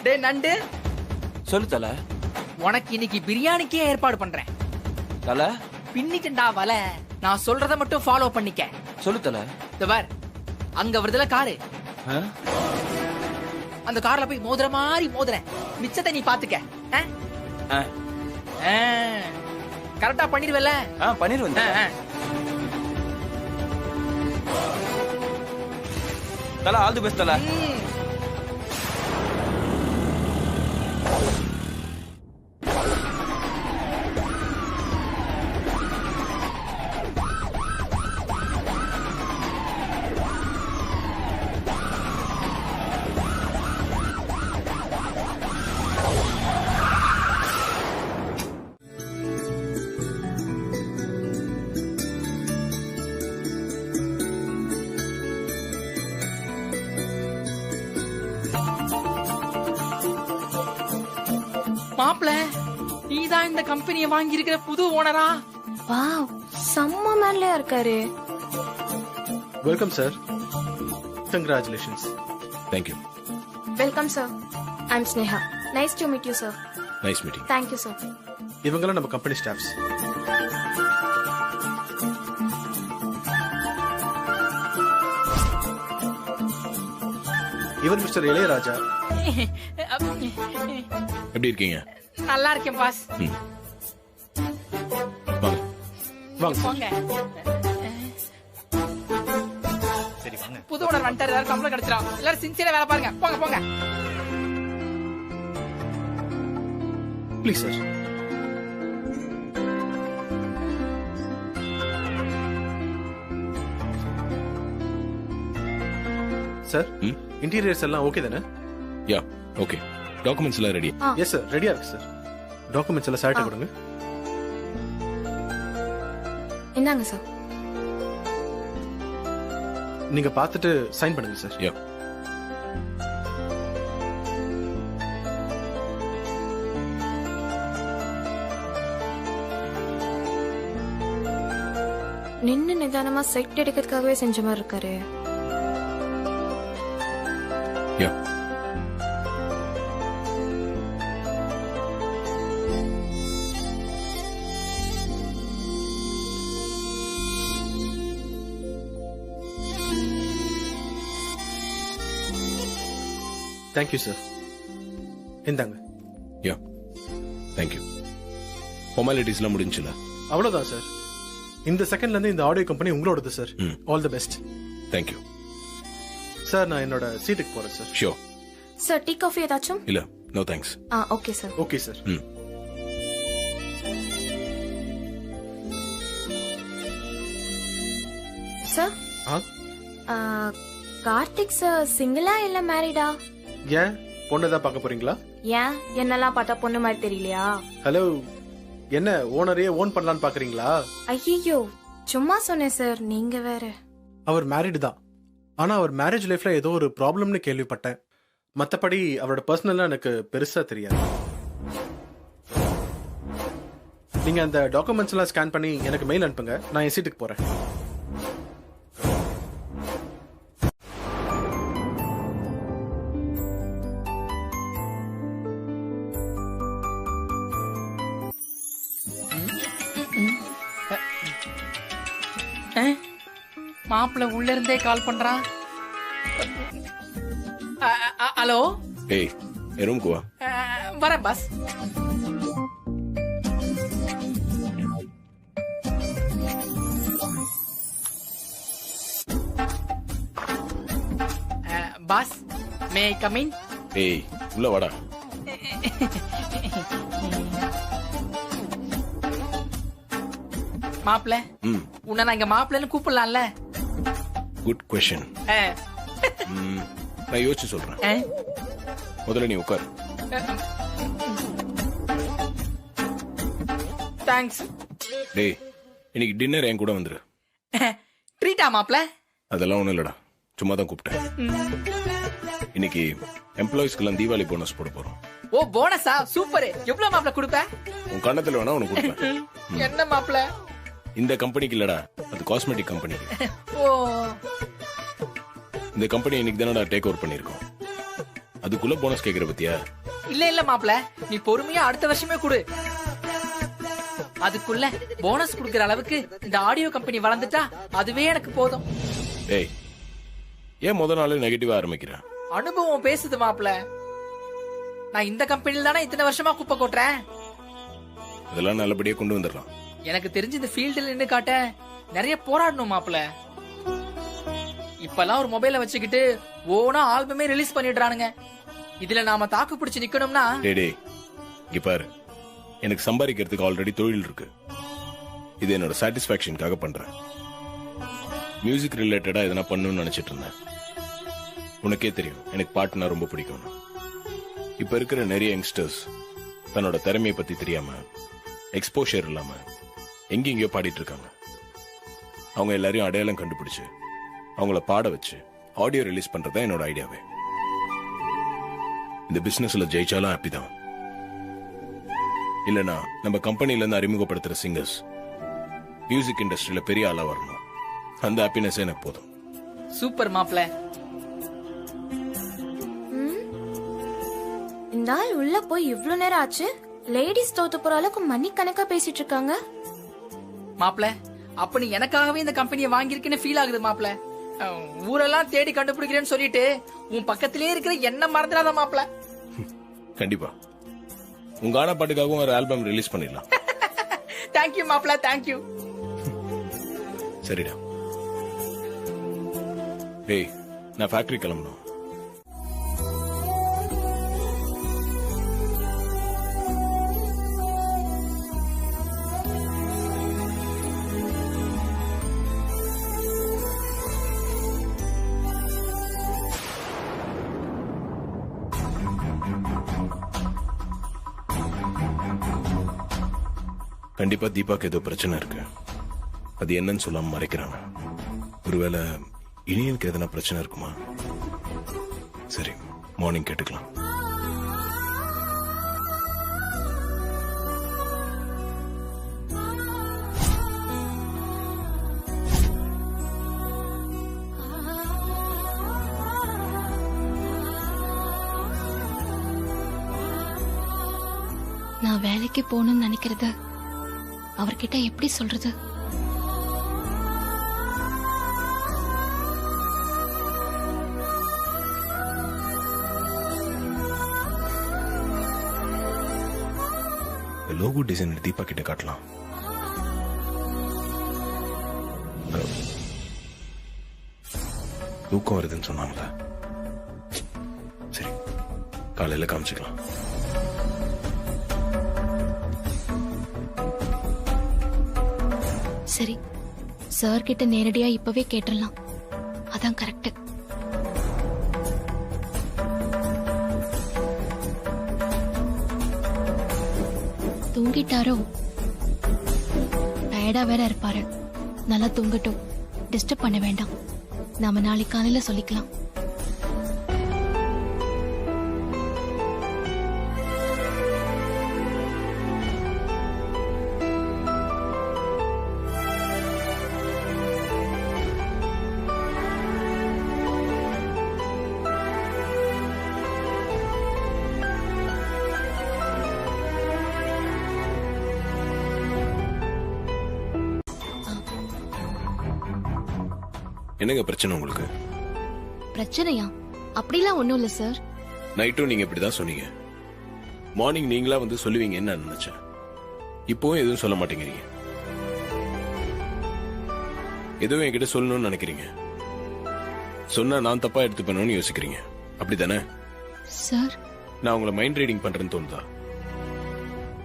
டே நண்டு, சொல்லு தல. உனக்கு இன்னைக்கு பிரியாணிக்கே ஏற்பாடு பண்றேன். தல பின்னிட்டா வல, நான் சொல்றத மட்டும் ஃபாலோ பண்ணிக்க. சொல்லு தல. பார், அங்க வருதுல காரு, அந்த கார்ல போய் மோதுற மாதிரி மோதுறேன். மிச்சத்தை நீ பாத்துக்க. கரெக்டா பண்ணிடுவல? பண்ணிடுவேன். தல ஆல் தி பெஸ்ட் தல. மாப்ள, நீதான் இந்த கம்பெனியை வாங்கி இருக்கிற புது ஓனரா? வாவ், செம்ம மேன்லயா இருக்காரு. Welcome sir. Congratulations. Thank you. Welcome sir. I'm Sneha. Nice to meet you sir. Nice meeting. Thank you sir. இவங்கெல்லாம் நம்ம கம்பெனி ஸ்டாஃப்ஸ். இவர் மிஸ்டர் இளையராஜா. எப்படி இருக்கீங்க? நல்லா இருக்கேன் பாஸ். வாங்க போங்க. சரி வாங்க. புது ஓனர் வந்துட்டாரு, எல்லாரும் சம்பளம் கிடைச்சிரும். எல்லாரும் சின்சியரா வேலை பாருங்க. போங்க போங்க. Please sir. சார், இன்டீரியர்ஸ் எல்லாம் ஓகே தானே? Yeah okay. டாக்குமெண்ட்ஸ் எல்லாம் ரெடி? எஸ் சார், ரெடியா இருக்கு சார். டாக்குமெண்ட்ஸ் எல்லாம் சார்ட்ட கொடுங்க. இந்தாங்க சார். நீங்க பார்த்துட்டு சைன் பண்ணுங்க சார். யா. நின்னு நிதானமா செட் எடுக்கிறதுக்காகவே செஞ்ச மாதிரி இருக்காரு. யா. Thank you sir. இந்தாங்க. Yeah thank you. ஃபார்மாலிட்டிஸ்லாம் முடிஞ்சுல? அவ்வளவுதான் சார். இந்த செகண்ட்ல இருந்து இந்த ஆடியோ கம்பெனி உங்களோடது sir. All the best. Thank you. Sir நான் என்னோட சீட்டுக்கு போறேன் sir. Sure. Sir tea coffee ஏதாச்சும்? இல்ல, no thanks. Okay sir. Okay sir. Sir Karthik sir சிங்கிளா இல்ல மேரிடா? ஏன் பொண்ணதான் பார்க்க போறீங்களா? ஏன் என்னெல்லாம் பார்த்தா பொண்ணு மாதிரி தெரியலையா? ஹலோ, என்ன ஓனரையே ஓன் பண்ணலான்னு பாக்குறீங்களா? ஐயோ சும்மா சொன்னேன் சார், நீங்க வேற. அவர் மேரிடு தான். ஆனா அவர் மேரேஜ் லைஃப்ல ஏதோ ஒரு ப்ராப்ளம்னு கேள்விப்பட்டேன். மத்தபடி அவரோட பர்சனலா எனக்கு பெருசா தெரியாது. நீங்க அந்த டாக்குமெண்ட்ஸ் எல்லாம் ஸ்கேன் பண்ணி எனக்கு மெயில் அனுப்புங்க. நான் என் சீட்டுக்கு போறேன். மாப்பிள்ள உள்ள இருந்தே கால் பண்றான். ஹலோ. ஏய், ரூம்க்கு வா. வரேன் boss. Boss, may I come in? ஏய், உள்ள வாடா. மாப்பிள்ள, உன்னை நான் இங்க மாப்பிள்ளன்னு கூப்பிடலாம்ல? Good question. நான் யோசிச்சு சொல்றேன். முதல்ல நீ உட்கார். தேங்க்ஸ். டேய், இன்னைக்கு டின்னர் என் கூட வந்துரு. ட்ரீட்டா மாப்பிள்ள? அதெல்லாம் ஒண்ணும் இல்லடா, சும்மா தான் கூப்பிட்டேன். இன்னைக்கு எம்ப்ளாயிஸ்க்கெல்லாம் தீபாவளி போனஸ் போட போறோம். ஓ, போனஸா? சூப்பர். எவ்வளவு மாப்பிள்ள கொடுப்ப? உன் கண்ணத்துல வேணா உனக்கு கொடுப்பேன். என்ன மாப்பிள்ள? இந்த கம்பெனிக்கு இல்லடா, அது காஸ்மெட்டிக் கம்பெனிக்கு. ஓ, இந்த கம்பெனி இன்னைக்கு தானடா டேக் ஓவர் பண்ணிருக்கோம். அதுக்குள்ள போனஸ் கேக்குற பத்தியா? இல்ல மாப்பிள்ள, நீ பொறுமையா அடுத்த வருஷமே கொடு. அதுக்குள்ள போனஸ் குடுக்கற அளவுக்கு இந்த ஆடியோ கம்பெனி வளர்ந்துட்டா அதுவே எனக்கு போதும். டேய், ஏன் முத நாளே நெகட்டிவா ஆரம்பிக்கிற? அனுபவம் பேசுது மாப்பிள்ள. நான் இந்த கம்பெனில தானே இத்தனை வருஷமா குப்பை கொட்டுறேன். அதெல்லாம் நல்லபடியா கொண்டு வந்துடலாம். எனக்கு தெரிஞ்சு இந்த ஃபீல்டில் நின்னு காட்ட நிறைய போராடணும் மாப்பிள்ள. இப்பெல்லாம் ஒரு மொபைல வச்சுக்கிட்டு ஓனா ஆல்பமே ரிலீஸ் பண்ணிடுறானுங்க. இதுல நாம தாக்கு பிடிச்சு நிக்கணும்னா. டேய், இங்க பாரு, எனக்கு சம்பாதிக்கிறதுக்கு ஆல்ரெடி தொழில் இருக்கு. இது என்னோட சாட்டிஸ்பாக்சனுக்காக பண்றேன். மியூசிக் ரிலேட்டடா எதனா பண்ணணும்னு நினைச்சிட்டு இருந்தேன். உனக்கே தெரியும் எனக்கு பாட்டுனா ரொம்ப பிடிக்கும். இப்ப இருக்கிற நிறைய யங்ஸ்டர்ஸ் தன்னோட திறமையை பத்தி தெரியாம, எக்ஸ்போஷர் இல்லாம எங்கெங்கயோ பாடிட்டு இருக்காங்க. அவங்க எல்லாரையும் அடையாளம் கண்டுபிடிச்சு அவங்கள பாட வச்சு ஆடியோ ரிலீஸ் பண்றதா என்னோட ஐடியாவே. இந்த பிசினஸ்ல ஜெயிச்சாலும் ஹாப்பி தான். இல்லனா நம்ம கம்பெனில இருந்து அறிமுகப்படுத்துற சிங்கர்ஸ் மியூசிக் இண்டஸ்ட்ரியில பெரிய ஆளா வரணும். அந்த ஹாப்பினஸ் எனக்கு போதும். சூப்பர் மாப்பிள்ள. இந்த ஆள் உள்ள போய் இவ்ளோ நேரம் ஆச்சு. லேடிஸ் தோத்து போற அளவுக்கு மணிக்கணக்கா பேசிட்டு இருக்காங்க. மாப்பிள்ள, அப்ப நீ எனக்காகவே இந்த கம்பெனியை வாங்கியிருக்கேன்னு ஃபீல் ஆகுது மாப்பிள்ள. ஊரெல்லாம் தேடி கண்டுபிடிக்கிறேன்னு சொல்லிட்டு உன் பக்கத்திலே இருக்கிற என்ன மறந்துடாத மாப்பிள்ள. கண்டிப்பா உங்க ஆன பாட்டுக்காகவும் ஒரு ஆல்பம் ரிலீஸ் பண்ணிடலாம். தேங்க்யூ மாப்பிள்ள, தேங்க்யூ. சரிடா. ஏய், நான் ஃபேக்டரி கிளம்பணும். கண்டிப்பா தீபாக்கு ஏதோ பிரச்சனை இருக்கு. அது என்னன்னு சொல்லாம மறைக்கிறாங்க. ஒருவேளை இனியனுக்கு எதனா பிரச்சனை இருக்குமா? சரி, மார்னிங் கேட்டுக்கலாம். நான் வேலைக்கு போகணும்னு நினைக்கிறது அவர்கிட்ட எப்படி சொல்றது? லோகோ டிசைன் தீபா கிட்ட காட்டலாம். தூக்கம் வருதுன்னு சொன்னாங்களா? சரி, காலையில காமிச்சுக்கலாம். சரி, சார் கிட்ட நேரடியா இப்பவே கேட்டுடலாம். அதான் கரெக்ட். தூங்கிட்டாரோ? டயர்டா வேற இருப்பாரு. நல்லா தூங்கட்டும், டிஸ்டர்ப் பண்ண வேண்டாம். நாம நாளைக்கு காலையில சொல்லிக்கலாம். என்னங்க பிரச்சனை உங்களுக்கு? பிரச்சனையா? அப்படிலாம் ஒண்ணும் இல்ல சார். நைட்டும் நீங்க இப்படிதான் சொன்னீங்க. மார்னிங் நீங்களா வந்து சொல்லுவீங்கன்னு நான் நினைச்சேன். இப்பவும் எதுவும் சொல்ல மாட்டேங்கிறீங்க. எதுவும் என்கிட்ட சொல்லணும்னு நினைக்கிறீங்க. சொன்னா நான் தப்பா எடுத்துப்பேன்னு யோசிக்கிறீங்க. அப்படிதானே சார்? நான் உங்களை மைண்ட் ரீடிங் பண்றேன்னு தோணுதா?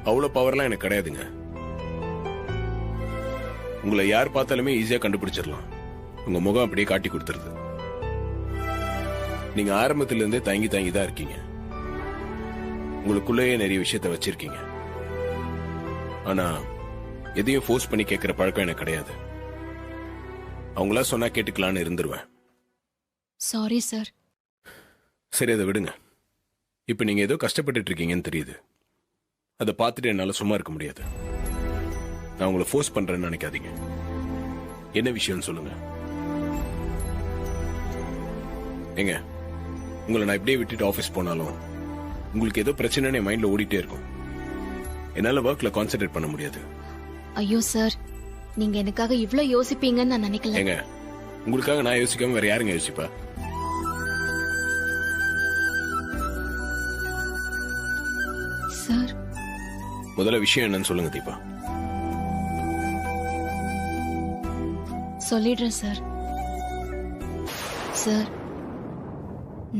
அவ்வளவு பவர்லாம் எனக்கு கிடையாதுங்க. உங்களை யார் பார்த்தாலுமே ஈஸியா கண்டுபிடிச்சிடலாம். உங்க முகம் அப்படியே காட்டி கொடுத்துருது. நீங்க ஆரம்பத்தில இருந்தே தங்கி தங்கி தான் இருக்கீங்க. உங்களுக்குள்ளேயே நிறைய விஷயத்த வச்சிருக்கீங்க. ஆனா எதையும் ஃபோர்ஸ் பண்ணி கேட்கிற பழக்கம் எனக்கு கிடையாது. அவங்களா சொன்னா கேட்டுக்கலான்னு இருந்துருவேன். Sorry sir. சரி, அதை விடுங்க. இப்ப நீங்க ஏதோ கஷ்டப்பட்டுட்டு இருக்கீங்கன்னு தெரியுது. அதை பார்த்துட்டு என்னால சும்மா இருக்க முடியாது. நான் உங்களை ஃபோர்ஸ் பண்றேன்னு நினைக்காதீங்க. என்ன விஷயம்னு சொல்லுங்க. ஏங்க, உங்களை நான் இப்படியே விட்டுட்டு ஆபீஸ் போனாலும் உங்களுக்கு ஏதோ பிரச்சனைன்னு என் மைண்ட்ல ஓடிட்டே இருக்கும். என்னால ஒர்க்ல கான்சென்ட்ரேட் பண்ண முடியாது. ஐயோ சார், நீங்க எனக்காக இவ்ளோ யோசிப்பீங்கன்னு நான் நினைக்கல. ஏங்க, உங்களுக்காக நான் யோசிக்காம வேற யாருங்க யோசிப்பா? சார், முதல்ல விஷயம் என்னன்னு சொல்லுங்க தீபா. சொல்லிடுறேன் சார். சார்,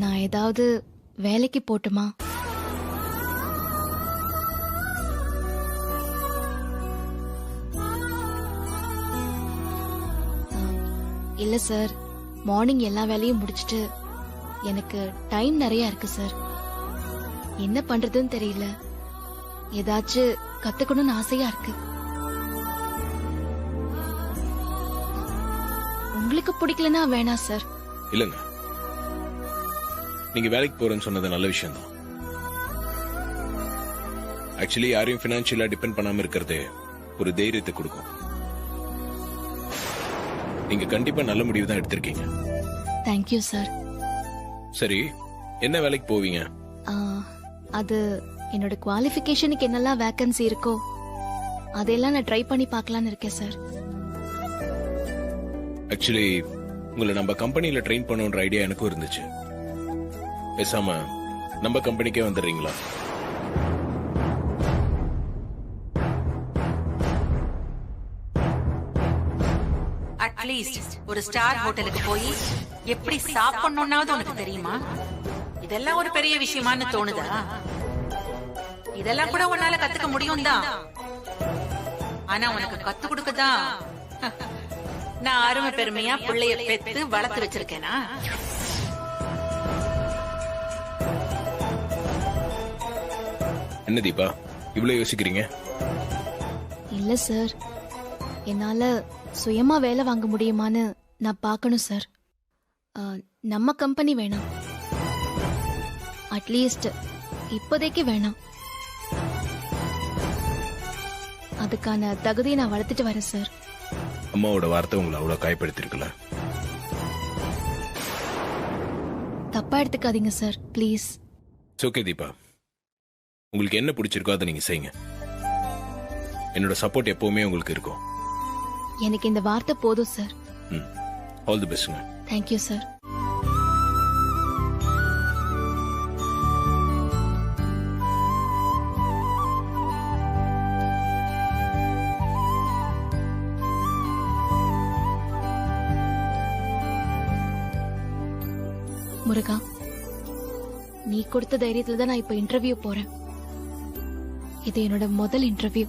நான் ஏதாவது வேலைக்கு போட்டுமா? இல்ல சார், மார்னிங் எல்லா வேலையும் முடிச்சிட்டு எனக்கு டைம் நிறைய இருக்கு சார். என்ன பண்றதுன்னு தெரியல. ஏதாச்சும் கத்துக்கணும்னு ஆசையா இருக்கு. உங்களுக்கு பிடிக்கலனா வேணாம் சார். இல்லங்க, நீங்க வேலைக்கு போறேன்னு சொன்னது நல்ல விஷயம் தான். ஆக்சுவலி யாரையும் பினான்சியலா டிபெண்ட் பண்ணாம இருக்கிறது ஒரு தைரியத்தை கொடுக்கும். நீங்க கண்டிப்பா நல்ல முடிவு தான் எடுத்திருக்கீங்க. Thank you sir. சரி, என்ன வேலைக்கு போவீங்க? அது என்னோட குவாலிஃபிகேஷனுக்கு என்னெல்லாம் வேகன்சி இருக்கோ அதெல்லாம் நான் ட்ரை பண்ணி பார்க்கலான்னு இருக்கேன் சார். ஆக்சுவலி உங்களை நம்ம கம்பெனில ட்ரெயின் பண்ணணுன்ற ஐடியா எனக்கும் இருந்துச்சு. பேசாம நம்ம கம்பெனிக்கே வந்துடுறீங்களா? அட்லீஸ்ட் ஒரு ஸ்டார் ஹோட்டலுக்கு போய் எப்படி சாப்பிடணும்னாவது உனக்கு தெரியுமா? இதெல்லாம் ஒரு பெரிய விஷயமான்னு தோணுதா? இதெல்லாம் கூட உன்னால கத்துக்க முடியும் தான். ஆனா உனக்கு கத்து கொடுக்கதான் நான் அருமை பெருமையா பிள்ளைய பெத்து வளர்த்து வச்சிருக்கேனா? என்ன தீபா இவ்வளவு யோசிக்கிறீங்க? இல்ல சார், என்னால சுயமா வேலை வாங்க முடியுமான்னு நான் பார்க்கணும் சார். நம்ம கம்பெனி வேணாம், அட்லீஸ்ட் இப்போதைக்கு வேணாம். அதுக்கான தகுதியை நான் வளர்த்துட்டு வரேன் சார். அம்மாவோட வார்த்தை உங்களை அவ்வளவு காயப்படுத்திருக்கல. தப்பா எடுத்துக்காதீங்க சார், ப்ளீஸ். ஓகே தீபா, உங்களுக்கு என்ன பிடிச்சிருக்கோ அதை நீங்க செய்யுங்க. என்னோட சப்போர்ட் எப்பவுமே உங்களுக்கு இருக்கும். எனக்கு இந்த வார்த்தை போதும் சார். ஆல் தி பெஸ்ட்ங்க. Thank you sir. முருகா, நீ கொடுத்த தைரியத்துல தான் நான் இப்ப இன்டர்வியூ போறேன். இது என்னோட முதல் இன்டர்வியூ.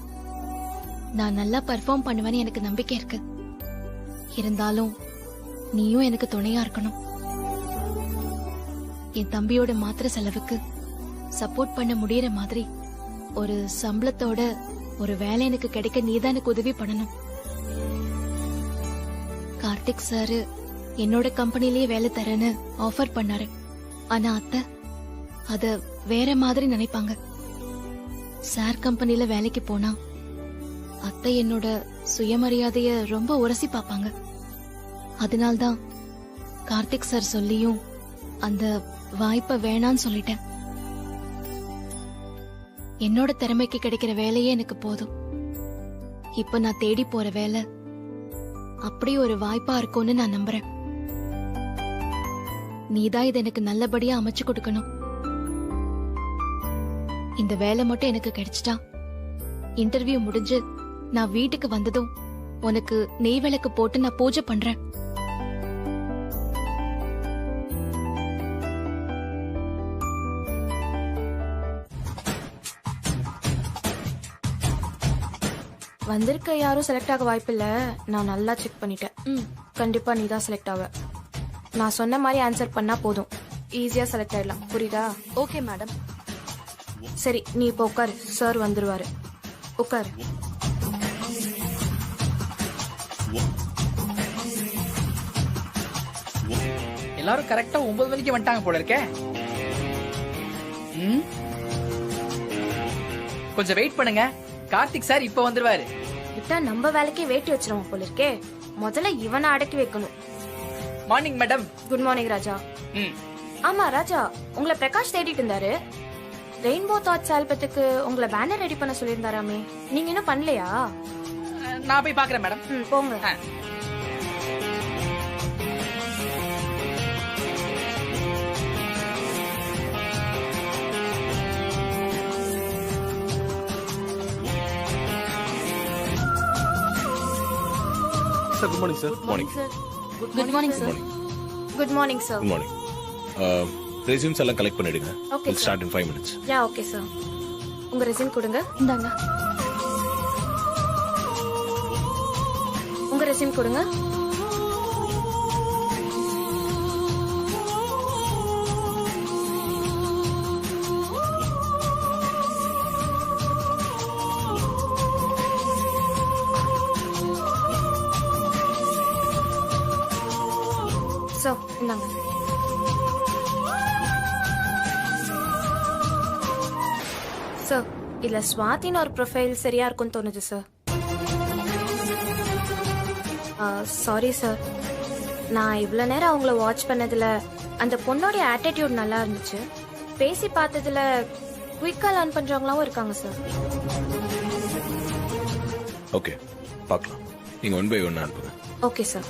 நான் நல்லா பெர்ஃபார்ம் பண்ணுவேன்னு எனக்கு நம்பிக்கை இருக்கு. இருந்தாலும் நீயும் எனக்கு துணையா இருக்கணும். என் தம்பியோட மாத்திரை செலவுக்கு சப்போர்ட் பண்ண முடியற மாதிரி ஒரு சம்பளத்தோட ஒரு வேலை எனக்கு கிடைக்க நீதான் எனக்கு உதவி பண்ணணும். கார்த்திக் சார் என்னோட கம்பெனிலேயே வேலை தரேன்னு ஆஃபர் பண்ணாரு. ஆனா அத்தை அத வேற மாதிரி நினைப்பாங்க. சார் கம்பெனில வேலைக்கு போனா அத்தை என்னோட சுயமரியாதைய ரொம்ப உரசி பாப்பாங்க. அதனால்தான் கார்த்திக் சார் சொல்லியும் அந்த வாய்ப்பை வேணான்னு சொல்லிட்டேன். என்னோட திறமைக்கு கிடைக்கிற வேலையே எனக்கு போதும். இப்ப நான் தேடி போற வேலை அப்படி ஒரு வாய்ப்பா இருக்கும்னு நான் நம்புறேன். நீதான் இதை எனக்கு நல்லபடியா அமைச்சு கொடுக்கணும். இந்த வேலை மட்டும் எனக்கு கிடைச்சிட்டா இன்டர்வியூ முடிஞ்சு நான் வீட்டுக்கு வந்ததும் உனக்கு நெய் விளக்கு போட்டு நான் பூஜை பண்றேன். வந்திருக்க யாரும் செலக்ட் ஆக வாய்ப்பில்ல. நான் நல்லா செக் பண்ணிட்டேன். கண்டிப்பா நீ தான் செலக்ட் ஆவ. நான் சொன்ன மாதிரி ஆன்சர் பண்ணா போதும், ஈஸியா செலக்ட் ஆயிடலாம். புரியுதா? Okay madam. சரி, நீ இப்போ உட்காரு. சார் வந்துருவாரு. உட்காரு. எல்லாரும் கரெக்டா 9 மணிக்கு வந்துட்டாங்க போல இருக்கே. கொஞ்சம் வெயிட் பண்ணுங்க, கார்த்திக் சார் இப்ப வந்துருவாரு. விட்டா நம்ம வேலைக்கே வேட்டி வச்சிருவோம் போல இருக்கே. முதல்ல இவனை அடக்கி வைக்கணும். Morning madam. குட் மார்னிங் ராஜா. ஆமா ராஜா, உங்களை பிரகாஷ் தேடிட்டு இருந்தாரு. ரெயின்போ தாட்ஸ் ஆல்பத்துக்கு உங்களை பேனர் ரெடி பண்ண சொல்லியிருந்தாராமே, நீங்க இன்னும் பண்ணலையா? நான் போய் பாக்குறேன் மேடம். போங்க. Sir good morning sir. Morning. Good morning sir. Good morning sir. Good morning. Resumes எல்லாம் கலெக்ட் பண்ணிடுங்க. Okay, We'll start in 5 minutes. Yeah okay sir. உங்க ரெஸ்யூம் கொடுங்க. இந்தாங்க. உங்க ரெஸ்யூம் கொடுங்க. சோ இந்தாங்க. சார், இதுல ஸ்வாதின்னு ஒரு ப்ரொஃபைல் சரியா இருக்கும்னு தோணுது சார். சாரி சார், நான் இவ்வளோ நேரம் அவங்கள வாட்ச் பண்ணதுல அந்த பொண்ணோட ஆட்டிடியூட் நல்லா இருந்துச்சு. பேசி பார்த்ததுல குயிக்கா லேர்ன் பண்றவங்களாவும் இருக்காங்க சார். ஓகே, பார்க்கலாம். நீங்க 1 by 1 அனுப்புங்க. Okay sir.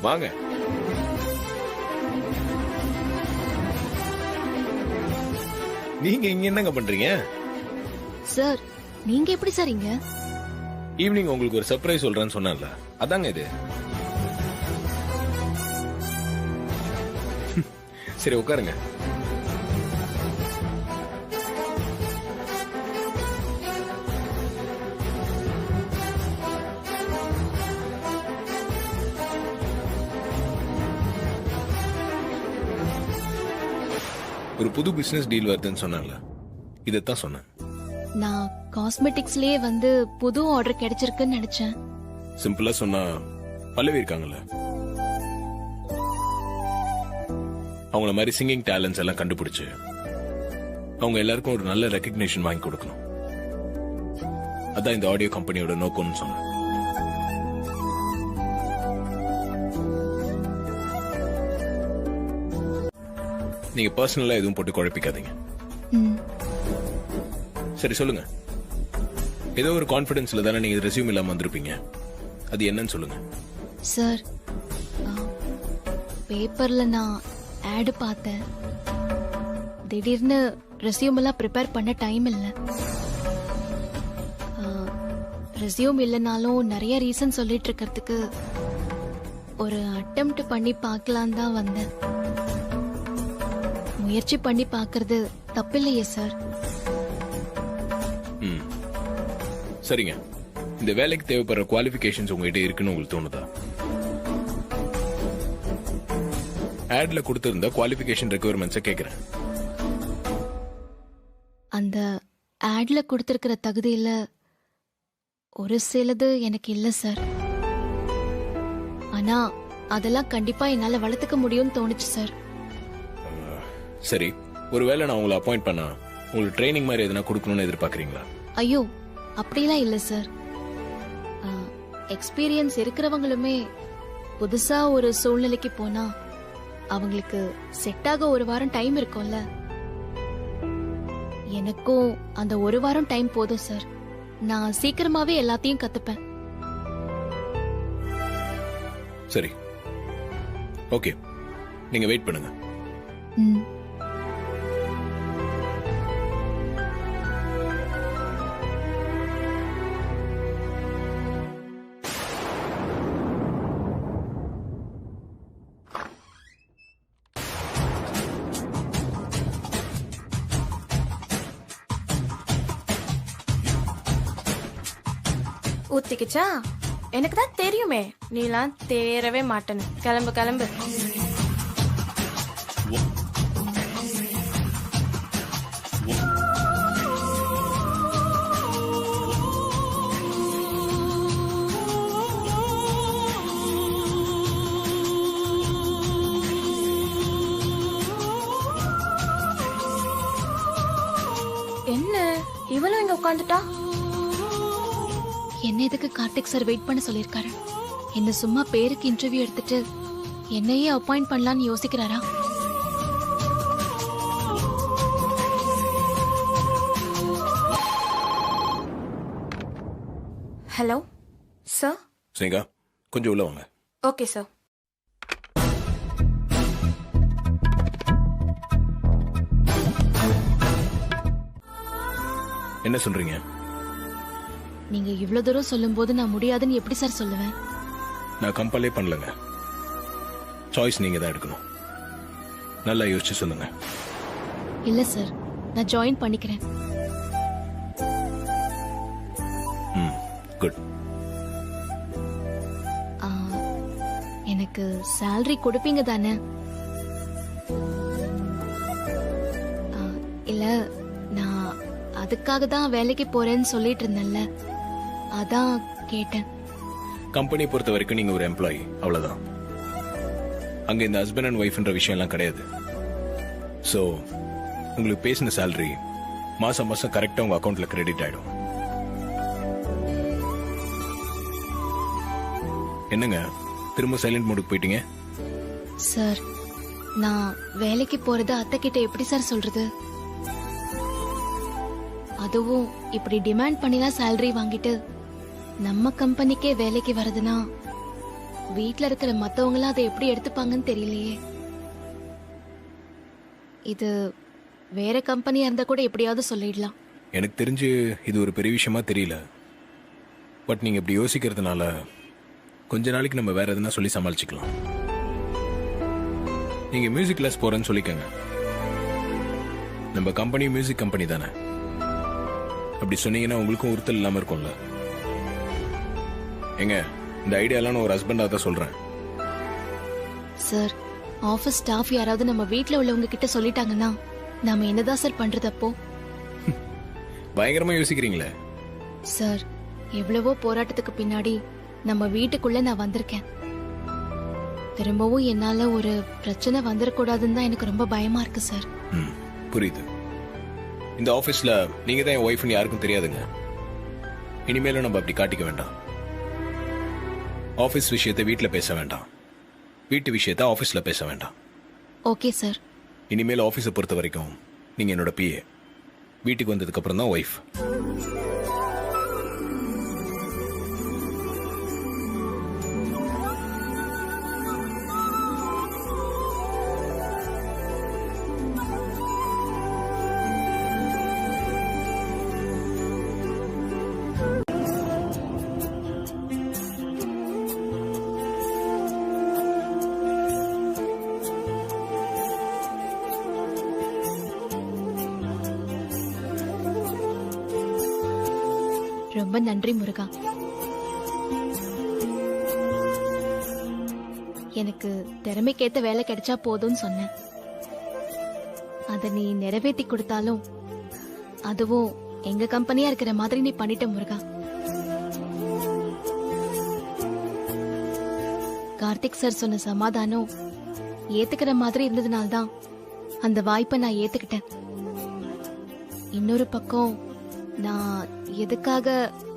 வாங்க. நீங்க இங்க என்னங்க பண்றீங்க? சார், நீங்க எப்படி சார் இங்க? ஈவினிங் உங்களுக்கு ஒரு சர்ப்ரைஸ் சொல்றேன்னு சொன்னேன்ல, அதாங்க இது. சரி உட்காருங்க. ஒரு புது பிசினஸ் டீல் வருதுன்னு சொன்னால, இதைத்தான் சொன்னேன். நான் காஸ்மெட்டிக்ஸ்லயே வந்து புது ஆர்டர் கிடைச்சிருக்குன்னு நினைச்சேன். சிம்பிளா சொன்னா, பல்லவி இருக்காங்கல்ல, அவங்கள மாதிரி சிங்கிங் டேலண்ட்ஸ் எல்லாம் கண்டுபிடிச்சு அவங்க எல்லாருக்கும் ஒரு நல்ல ரெகக்னிஷன் வாங்கி கொடுக்கணும். அதான் இந்த ஆடியோ கம்பெனியோட நோக்கம்னு சொன்னேன். நீங்க பர்சனலா எதுவும் போட்டு குழப்பிக்காதீங்க. சரி சொல்லுங்க. ஏதோ ஒரு கான்ஃபிடன்ஸ்ல தானே நீங்க ரெஸ்யூம் இல்லாம வந்திருப்பீங்க. அது என்னன்னு சொல்லுங்க. சார், பேப்பர்ல நான் ஆடு பார்த்தேன். திடீர்னு ரெஸ்யூம் எல்லாம் ப்ரிப்பேர் பண்ண டைம் இல்லை. ரெஸ்யூம் இல்லைனாலும் நிறைய ரீசன் சொல்லிட்டு இருக்கிறதுக்கு ஒரு அட்டெம்ப்ட் பண்ணி பார்க்கலாம் தான் வந்தேன். முயற்சி பண்ணி பார்க்கறது தப்பில்லையே சார். சரிங்க, இந்த வேலைக்கு தேவைப்படுற குவாலிஃபிகேஷன்ஸ் உங்ககிட்ட இருக்குன்னு உங்களுக்கு தோணுதா? ஆட்ல கொடுத்திருந்த குவாலிஃபிகேஷன் ரெக்யர்மெண்ட்ஸை கேட்கிறேன். அந்த ஆட்ல கொடுத்திருக்கிற தகுதியில ஒரு சிலது எனக்கு இல்ல சார். ஆனா அதெல்லாம் கண்டிப்பா என்னால வளர்த்துக்க முடியும்னு தோணுச்சு சார். சரி, ஒருவேளை நான் உங்களை அப்பாயிண்ட் பண்ணா உங்களுக்கு ட்ரைனிங் மாதிரி எதனா கொடுக்கணும்னு எதிர்பார்க்கறீங்களா? ஐயோ, அப்படிலாம் இல்ல சார். எக்ஸ்பீரியன்ஸ் இருக்கிறவங்களுமே புதுசா ஒரு சூழ்நிலைக்கு போனா அவங்களுக்கு செட் ஆக ஒரு வாரம் டைம் இருக்கும்ல. எனக்கும் அந்த ஒரு வாரம் டைம் போதும் சார். நான் சீக்கிரமாவே எல்லாத்தையும் கத்துப்பேன். சரி, ஓகே, நீங்க வெயிட் பண்ணுங்க. ஊத்திக்கிச்சா? எனக்கு தான் தெரியுமே நீலாம் தேரவே மாட்டேன்னு. கிளம்பு கிளம்பு. என்ன இவளும் இங்க உட்காந்துட்டா? என்ன எதுக்கு கார்த்திக் சார் வெயிட் பண்ண சொல்லிருக்காரு? என்ன சும்மா பேருக்கு இன்டர்வியூ எடுத்துட்டு என்னையே அப்பாயிண்ட் பண்ணலாம்னு யோசிக்கிறாரா? Hello sir. ஸ்னேகா, கொஞ்சம் உள்ள வாங்க. Okay sir. என்ன சொல்றீங்க? நீங்க இவ்வளவு தூரம் சொல்லும் போது நான் முடியாதுன்னு எப்படி சார் சொல்லுவேன்? நான் கம்பலே பண்ணலங்க. சாய்ஸ் நீங்க தான் எடுக்கணும். நல்லா யோசிச்சு சொல்லுங்க. இல்ல சார், நான் ஜாயின் பண்ணிக்கிறேன். குட். எனக்கு salary கொடுப்பீங்க தானே? இல்ல, நான் அதுக்காக தான் வேலைக்கு போறேன்னு சொல்லிட்டு இருந்தேன்ல, அதான் கேட்டேன். கம்பெனி பொறுத்த வரைக்கும் நீங்க ஒரு எம்ப்ளாயி, அவ்வளவுதான். அங்க இந்த ஹஸ்பண்ட் அண்ட் ஒய்ஃப்ன்ற விஷயம் எல்லாம் கிடையாது. சோ உங்களுக்கு பேசின salary மாசம் மாசம் கரெக்டா உங்க அக்கவுண்ட்ல கிரெடிட் ஆயிடும். என்னங்க திரும்ப சைலண்ட் மோடுக்கு போயிட்டீங்க? சார், நான் வேலைக்கு போறது அத்தை கிட்ட எப்படி சார் சொல்றது? அதுவும் இப்படி டிமாண்ட் பண்ணிலாம் salary வாங்கிட்டு நம்ம கம்பெனிக்கே வேலைக்கு வரதுன்னா வீட்ல இருக்கிற மத்தவங்களாம் அதை எப்படி எடுத்துப்பாங்கன்னு தெரியலையே. இது வேற கம்பெனியா இருந்தா கூட எப்படியாவது சொல்லிடலாம். எனக்கு தெரிஞ்சு இது ஒரு பெரிய விஷயமா தெரியல. பட் நீங்க இப்படி யோசிக்கிறதுனால கொஞ்ச நாளைக்கு நம்ம வேற எதுனா சொல்லி சமாளிச்சுக்கலாம். நீங்க மியூசிக் கிளாஸ் போறேன்னு சொல்லிக்கங்க. நம்ம கம்பெனி மியூசிக் கம்பெனி தானே. அப்படி சொன்னீங்கன்னா உங்களுக்கும் உறுத்தல் இல்லாம இருக்கும்ல. எங்க இந்த ஐடியாலாம் நான் ஒரு ஹஸ்பண்டா தான் சொல்றேன். சார், ஆபீஸ் ஸ்டாஃப் யாராவது நம்ம வீட்ல உள்ளவங்க கிட்ட சொல்லிட்டாங்கன்னா நாம என்னதான் சார் பண்றது அப்போ? பயங்கரமா யோசிக்கிறீங்களே. சார், எவ்வளவோ போராட்டத்துக்கு பின்னாடி நம்ம வீட்டுக்குள்ள நான் வந்திருக்கேன். திரும்பவும் என்னால ஒரு பிரச்சனை வந்துடக்கூடாதுன்னு தான் எனக்கு ரொம்ப பயமா இருக்கு சார். புரியுது. இந்த ஆபீஸ்ல நீங்க தான் என் ஒய்ஃப்னு யாருக்கும் தெரியாதுங்க. இனிமேலும் நம்ம அப்படி காட்டிக்க வேண்டாம். ஆபீஸ் விஷயத்தை வீட்ல பேச வேண்டாம், வீட்டு விஷயத்தை ஆபீஸ்ல பேச வேண்டாம். Okay sir. இனிமேல் ஆபீஸை பொறுத்த வரைக்கும் நீங்க என்னோட பிஏ. வீட்டுக்கு வந்ததுக்கு அப்புறம் தான் ஒய்ஃப். ரொம்ப நன்றி முருகா. எனக்கு திறமைக்கேத்த வேலை கிடைச்சா போதும்னு சொன்னேன். அத நீ நிறைவேற்றி கொடுத்தாலும் அதுவும் எங்க கம்பெனியா இருக்கிற மாதிரி நீ பண்ணிட்ட முருகா. கார்த்திக் சார் சொன்ன சமாதானம் ஏத்துக்கிற மாதிரி இருந்ததுனால்தான் அந்த வாய்ப்பை நான் ஏத்துக்கிட்டேன். இன்னொரு பக்கம் நான் எதுக்காக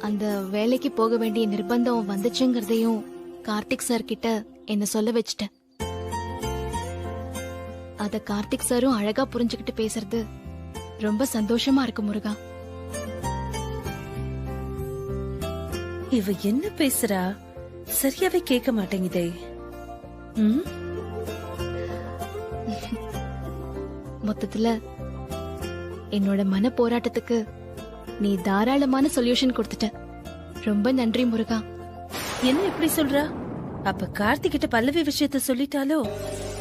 அந்த வேலைக்கு போக வேண்டிய நிர்பந்தம் வந்துச்சுங்கிறதையும் கார்த்திக் சார் கிட்ட என்ன சொல்ல வச்சிட்டேன். அத கார்த்திக் சாரும் அழகா புரிஞ்சுக்கிட்டு பேசுறது ரொம்ப சந்தோஷமா இருக்கு முருகா. இவ என்ன பேசுறா? சரியாவே கேட்க மாட்டேங்குதே. மொத்தத்துல என்னோட மன போராட்டத்துக்கு நீ தாராளமான சொல்யூஷன் கொடுத்துட்ட. ரொம்ப நன்றி முருகா. என்ன இப்படி சொல்றா? அப்ப கார்த்திக் கிட்ட பல்லவி விஷயத்த சொல்லிட்டாலோ?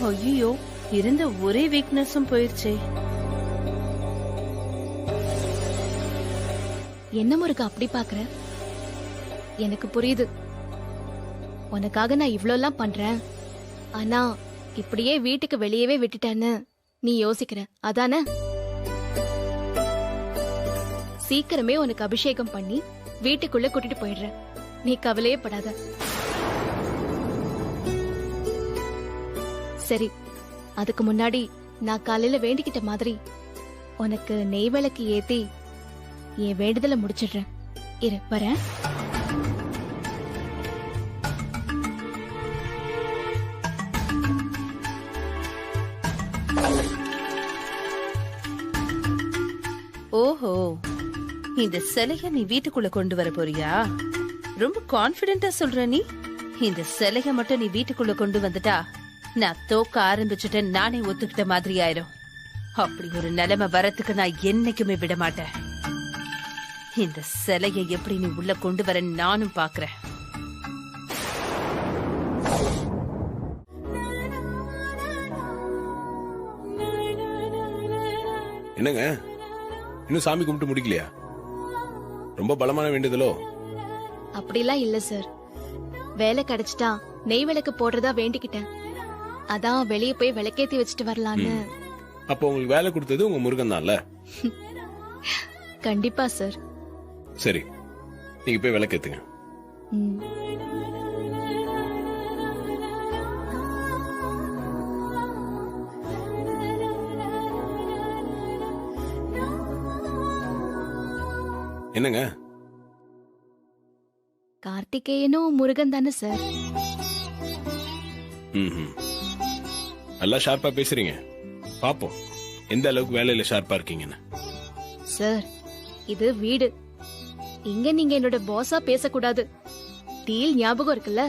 ஐயோ, இருந்த ஒரே வீக்னஸும் போயிருச்சே. என்ன முருகா அப்படி பாக்குற? எனக்கு புரியுது, உனக்காக நான் இவ்ளோலாம் பண்றேன். ஆனா இப்படியே வீட்டுக்கு வெளியவே விட்டுட்டேன்னு நீ யோசிக்கிற, அதானே? சீக்கிரமே உனக்கு அபிஷேகம் பண்ணி வீட்டுக்குள்ள கூட்டிட்டு போயிடுற. நீ கவலையே படாத. சரி, அதுக்கு முன்னாடி நான் காலையில வேண்டிக்கிட்ட மாதிரி உனக்கு நெய் விளக்கு ஏத்தி என் வேண்டுதலை முடிச்சிடுறேன். இரு, வரேன். ஓஹோ, இந்த சிலைய நீ வீட்டுக்குள்ள கொண்டு வர போறியா? ரொம்ப கான்பிடென்டா சொல்ற நீ. இந்த சிலைய மட்டும் நீ வீட்டுக்குள்ள கொண்டு வந்துட்டா நான் தோக்க ஆரம்பிச்சுட்டேன் நானே ஒத்துக்கிட்ட மாதிரி ஆயிரும். அப்படி ஒரு நிலைமை வரத்துக்கு நான் என்னைக்குமே விட மாட்டேன். இந்த சிலைய எப்படி நீ உள்ள கொண்டு வர நானும் பாக்குறேன். என்னங்க, இன்னும் சாமி கும்பிட்டு முடிக்கலையா? ரொம்ப பலமான வேண்டியதலோ? அப்படிலாம் இல்ல சார். வேலை கிடைச்சிட்டா நெய் விளக்கு போடுறதா வேண்டிக்கிட்டேன். அதான் வெளியே போய் விளக்கேத்தி வச்சுட்டு வரலான்னு. அப்போ உங்களுக்கு வேலை கொடுத்தது உங்க முருகன் தான்ல? கண்டிப்பா சார். சரி, நீங்க போய் விளக்கேத்துங்க. என்னங்க? கார்த்திகேயனும் முருகன் தானே சார்? நல்லா ஷார்ப்பா பேசுறீங்க. பாப்போம் எந்த அளவுக்கு வேலையில ஷார்ப்பா இருக்கீங்கன்னு. சார், இது வீடு. இங்க நீங்க என்னோட பாஸா பேசக்கூடாது. டீல் ஞாபகம் இருக்குல்ல?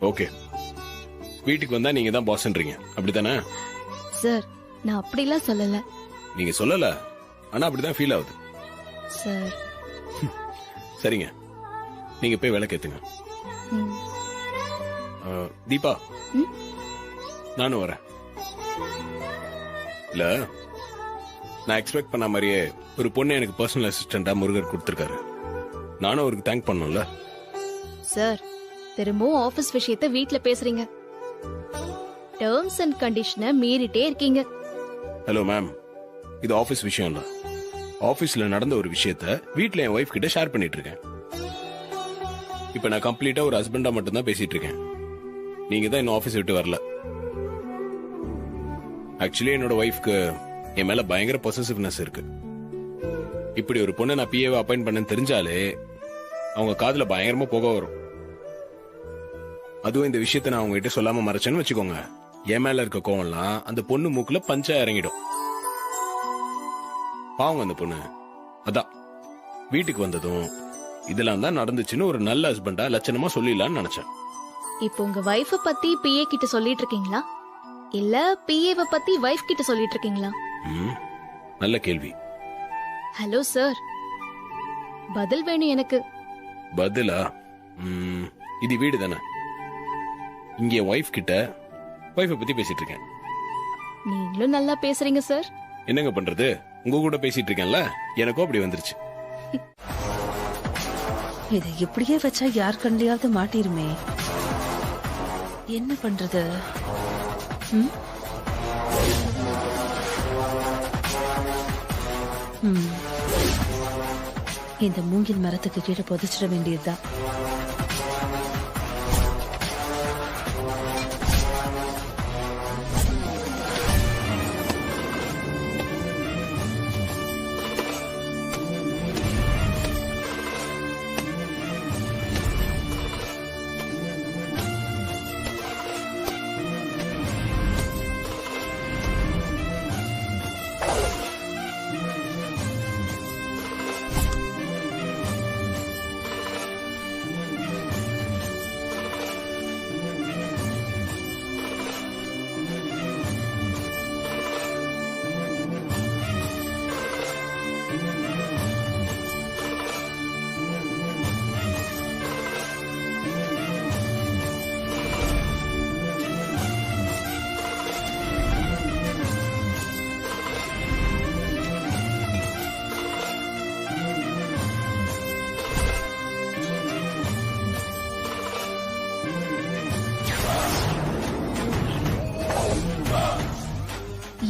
ஓகே, வீட்டுக்கு வந்தா நீங்க தான் பாஸ்ன்றீங்க, அப்படித்தானே? சார், நான் அப்படிலாம் சொல்லல. நீங்க சொல்லல, ஆனா அப்படிதான் ஃபீல் ஆகுது. சார், சரிங்க, நீங்க போய் விளக்கேத்துங்க. தீபா, நானும் வரேன். இல்ல, நான் எக்ஸ்பெக்ட் பண்ண மாதிரியே ஒரு பொண்ணு எனக்கு பர்சனல் அசிஸ்டண்டா முருகர் கொடுத்திருக்காரு. நானும் அவருக்கு தேங்க் பண்ணணும்ல. சார், திரும்பவும் ஆபீஸ் விஷயத்தை வீட்ல பேசுறீங்க. டேர்ம்ஸ் அண்ட் கண்டிஷனை மீறிட்டே இருக்கீங்க. ஹலோ மேம், இது ஆபீஸ் விஷயம் இல்ல. ஆபீஸ்ல நடந்த ஒரு விஷயத்த வீட்ல என் ஒய்ஃப் கிட்ட ஷேர் பண்ணிட்டு இருக்கேன். இப்ப நான் கம்ப்ளீட்டா ஒரு ஹஸ்பண்டா மட்டும் தான் பேசிட்டு இருக்கேன். நீங்க தான் இன்னும் ஆபீஸ் விட்டு வரல. ஆக்சுவலி என்னோட ஒய்ஃப்க்கு என் மேல பயங்கர பொசசிவ்னஸ் இருக்கு. இப்படி ஒரு பொண்ணை நான் பிஏவை அப்பாயிண்ட் பண்ணேன்னு தெரிஞ்சாலே அவங்க காதுல பயங்கரமா புகை வரும். அதுவும் இந்த விஷயத்த நான் அவங்க கிட்ட சொல்லாம மறைச்சேன்னு வச்சுக்கோங்க, என் மேல இருக்க கோவம்லாம் அந்த பொண்ணு மூக்குல பஞ்சா இறங்கிடும். பாவங்க அந்த பொண்ணு. அதான் வீட்டுக்கு வந்ததும் இதெல்லாம் தான் நடந்துச்சுன்னு ஒரு நல்ல ஹஸ்பண்டா லட்சணமா சொல்லிடலான்னு நினைச்சேன். இப்போ உங்க வைஃப பத்தி பிஏ கிட்ட சொல்லிட்டு இருக்கீங்களா இல்ல பிஏவ பத்தி வைஃப் கிட்ட சொல்லிட்டு இருக்கீங்களா? நல்ல கேள்வி. ஹலோ சார், பதில் வேணும் எனக்கு. பதிலா? இது வீடு தானே, இங்க ஒய்ஃப் கிட்ட ஒய்ஃபை பத்தி பேசிட்டு இருக்கேன். நீங்களும் நல்லா பேசுறீங்க சார். என்னங்க பண்றது, உங்க கூட பேசிட்டு இருக்கேன்ல, எனக்கும் அப்படி வந்துருச்சு. இதை இப்படியே வச்சா யார் கண்டையாவது மாட்டிருமே, என்ன பண்றது? இந்த மூங்கில் மரத்துக்கு கீழே புதைச்சிட வேண்டியதுதான்.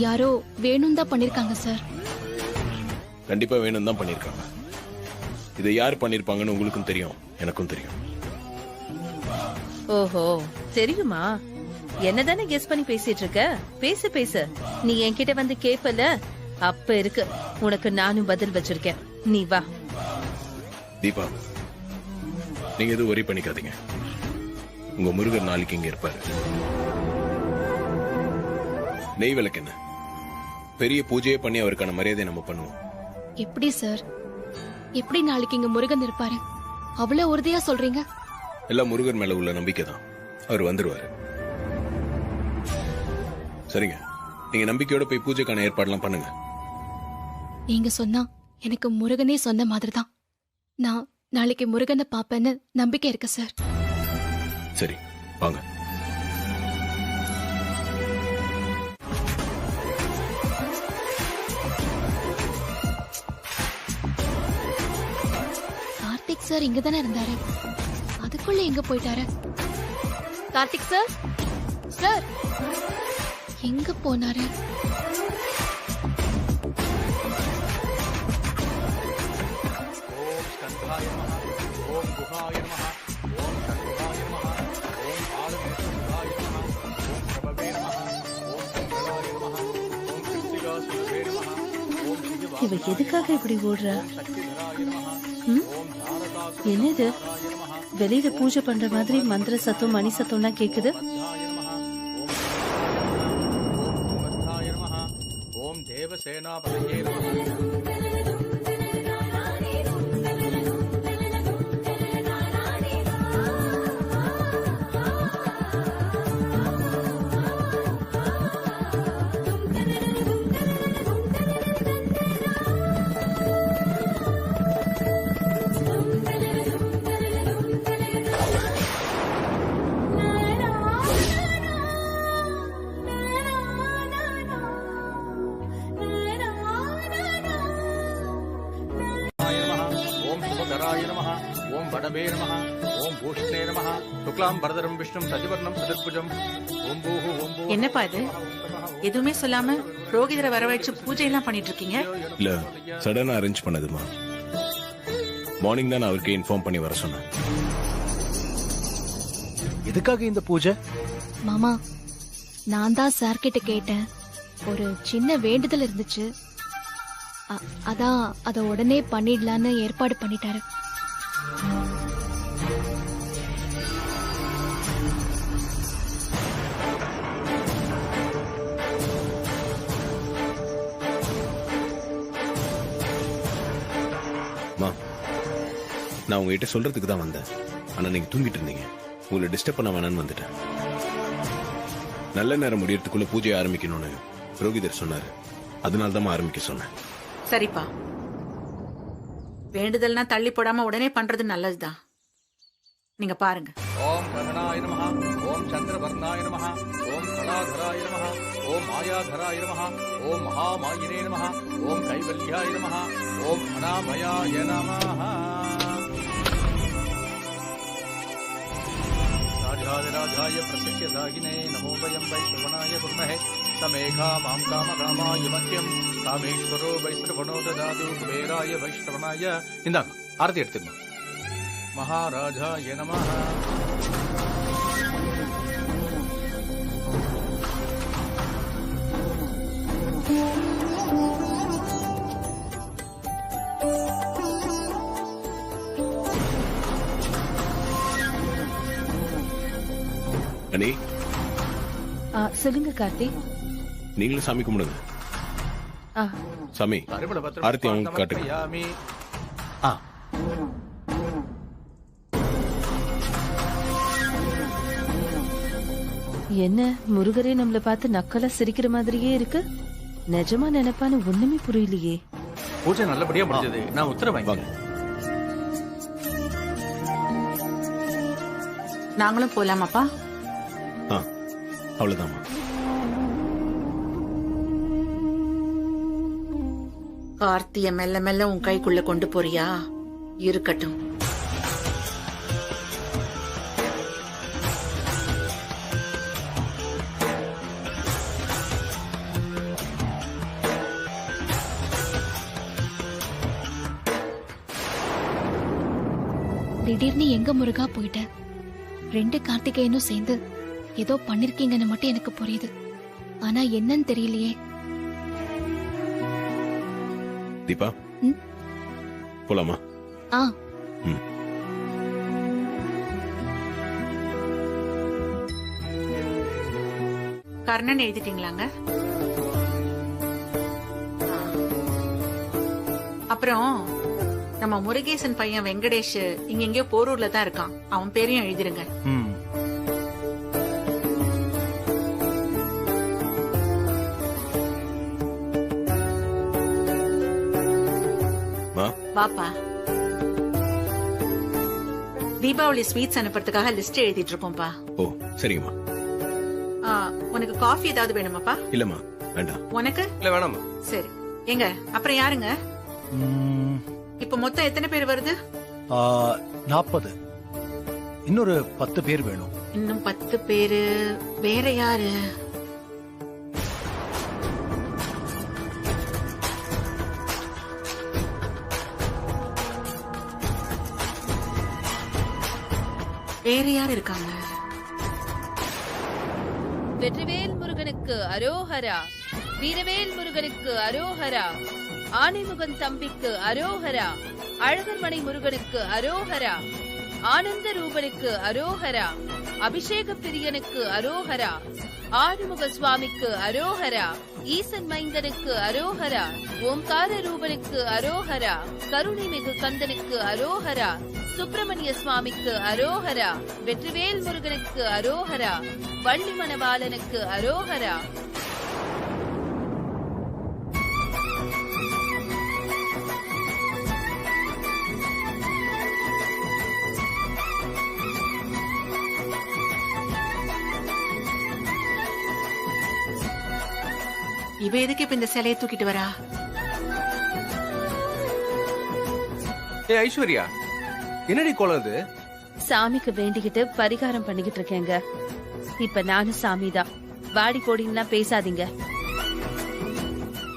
யாரோ வேணும் தான் பண்ணிருக்காங்க சார். கண்டிப்பா வேணும் தான் பண்ணிருக்காங்க. இதை யார் பண்ணிருப்பாங்கன்னு உங்களுக்கும் தெரியும், எனக்கும் தெரியும். ஓஹோ, தெரியுமா? என்னதானே கெஸ் பண்ணி பேசிட்டு இருக்க? பேசு பேசு. நீ என்கிட்ட வந்து கேப்பல, அப்ப இருக்கு உனக்கு நானும் பதில் வச்சிருக்கேன். நீ வா. தீபா, நீங்க எதுவும் worry பண்ணிக்காதீங்க. உங்க முருகர் நாளைக்கு இங்க இருப்பாரு. நெய் விளக்கு என்ன, பெரிய பூஜையே பண்ணி அவருக்கான மரியாதை நம்ம பண்ணுவோம். எப்படி சார், எப்படி நாளைக்கு இங்க முருகன் இருப்பாரு? அவ்வளவு உறுதியா சொல்றீங்க? எல்லாம் முருகர் மேல உள்ள நம்பிக்கை தான். அவர் வந்துருவாரு. சரிங்க, நீங்க நம்பிக்கையோட போய் பூஜைக்கான ஏற்பாடுலாம் பண்ணுங்க. நீங்க சொன்னா எனக்கு முருகனே சொன்ன மாதிரிதான். நான் நாளைக்கு முருகனை பாப்பேன்னு நம்பிக்கை இருக்கு சார். சரி, வாங்க. கார்த்திக் சார் இங்க தானே இருந்தாரு, அதுக்குள்ள எங்க போயிட்டாரு? கார்த்திக் சார், சார் எங்க போனாரு? இவ எதுக்காக இப்படி ஓடுற? என்னது, வெளியில பூஜை பண்ற மாதிரி மந்திர சத்தம் மணி சத்தம்லாம் கேக்குது. ஓம் தேவசேனாபதியே ஓம் வடபே நமஹ ஓம் பூஷ்ணே நமஹ சுக்லாம் பரதரம் விஷ்ணும் சசிவர்ணம் சதுர்புஜம் ஓம் பூஹு ஓம் பூஹு. என்னப்பா இது, எதுவுமே சொல்லாம புரோகிதரை வரவழைச்சு பூஜை எல்லாம் பண்ணிட்டு இருக்கீங்க? இல்ல, சடனா அரேஞ்ச் பண்ணதுமா. மார்னிங் தான் அவருக்கு இன்ஃபார்ம் பண்ணி வர சொன்னேன். எதுக்காக இந்த பூஜை? மாமா, நான் தான் சார் கிட்ட கேட்டேன். ஒரு சின்ன வேண்டுதல் இருந்துச்சு, அதான் அத உடனே பண்ணிடலான்னு ஏற்பாடு பண்ணிட்டாரு. நான் உங்ககிட்ட சொல்றதுக்கு தான் வந்தேன். ஆனா நீங்க தூங்கிட்டு இருந்தீங்க. உங்களை டிஸ்டர்ப் பண்ண வேணான்னு வந்துட்டேன். நல்ல நேரம் முடியறதுக்குள்ள பூஜையை ஆரம்பிக்கணும்னு புரோகிதர் சொன்னாரு. அதனால தான் ஆரம்பிக்க சொன்னேன். சரிப்பா, வேண்டுதல்னா தள்ளி போடாம உடனே பண்றது நல்லதுதான். நீங்க பாருங்க. ஓம் கருணாய நமஹ, ஓம் சந்திரவர்ணாய நமஹ, ஓம் கலாதராய நமஹ, ஓம் மாயாதராய நமஹ, ஓம் மகாமாயினே நமஹ, ஓம் கைவல்யாய நமஹ, ஓம் அனாமயாய நமஹ. ராஜாதிராஜாய பிரசக்கியதாகினே நமோ வயம் வைஷ்ணவனாய குர்மஹே சமேகா மாம் காமகாமாய மத்யம் காமேஸ்வரோ வைஷ்ணவனோ ததாது குபேராய வைஷ்ணவனாய. இந்தாங்க ஆரத்தி எடுத்துக்கணும். மகாராஜாய நமஹ. அனி, சொல்லுங்க கார்த்திக். நீங்களும் சாமி கும்பிடுங்க. ஆ, சாமி ஆரத்தி அவங்க காட்டுங்க. என்ன முருகரே நம்மள பார்த்து நக்கலா சிரிக்கிற மாதிரியே இருக்கு. நிஜமா நினைப்பான்னு ஒண்ணுமே புரியலையே. பூஜை நல்லபடியா முடிஞ்சது. நான் உத்தரவு வாங்க. நாங்களும் போலாமாப்பா? அவ்வளவுதாமா. கார்த்திய மெல்ல மெல்ல உன் கைக்குள்ள கொண்டு போறியா? இருக்கட்டும். திடீர்னு எங்க முருகா போயிட்ட? 2 கார்த்திகேயனும் சேர்ந்து ஏதோ பண்ணிருக்கீங்கன்னு மட்டும் எனக்கு புரியுது. ஆனா என்னன்னு தெரியலையே. தீபா, போலாமா? கர்ணன் எழுதிட்டீங்களாங்க? அப்புறம் நம்ம முருகேசன் பையன் வெங்கடேஷ் இங்க எங்கேயோ போரூர்ல தான் இருக்கான். அவன் பேரையும் எழுதிருங்க. வாப்பா. தீபாவளி ஸ்வீட்ஸ் அனுப்புறதுக்காக லிஸ்ட் எழுதிட்டு இருக்கோம்பா. ஓ சரிங்கம்மா. உனக்கு காஃபி ஏதாவது வேணுமாப்பா? இல்லம்மா வேண்டாம். உனக்கு? இல்ல வேணாமா. சரி. எங்க அப்புறம் யாருங்க? இப்ப மொத்தம் எத்தனை பேர் வருது? 40. இன்னொரு 10 பேர் வேணும். இன்னும் 10 பேரு. வேற யாரு? வேற யார் இருக்காங்க? வெற்றிவேல் முருகனுக்கு அரோஹரா, வீரவேல் முருகனுக்கு அரோஹரா, ஆனைமுகன் தம்பிக்கு அரோஹரா, அழகர்மனை முருகனுக்கு அரோஹரா, ஆனந்த ரூபனுக்கு அரோஹரா, அபிஷேக பிரியனுக்கு அரோஹரா, ஆறுமுக சுவாமிக்கு அரோஹரா, ஈசன் மைந்தனுக்கு அரோஹரா, ஓம்கார ரூபனுக்கு அரோஹரா, கருணை மிகு கந்தனுக்கு அரோஹரா, சுப்பிரமணிய சுவாமிக்கு அரோஹரா, வெற்றிவேல் முருகனுக்கு அரோஹரா, வள்ளி மணவாளனுக்கு அரோஹரா. இவ எதுக்கு இப்ப இந்த சிலையை தூக்கிட்டு வரா? ஏ ஐஸ்வர்யா, என்னடி கோலம் இது? சாமிக்கு வேண்டிக்கிட்டு பரிகாரம் பண்ணிக்கிட்டு இருக்கேங்க. இப்ப நானும் சாமிதான். வாடி போடின்னா பேசாதீங்க.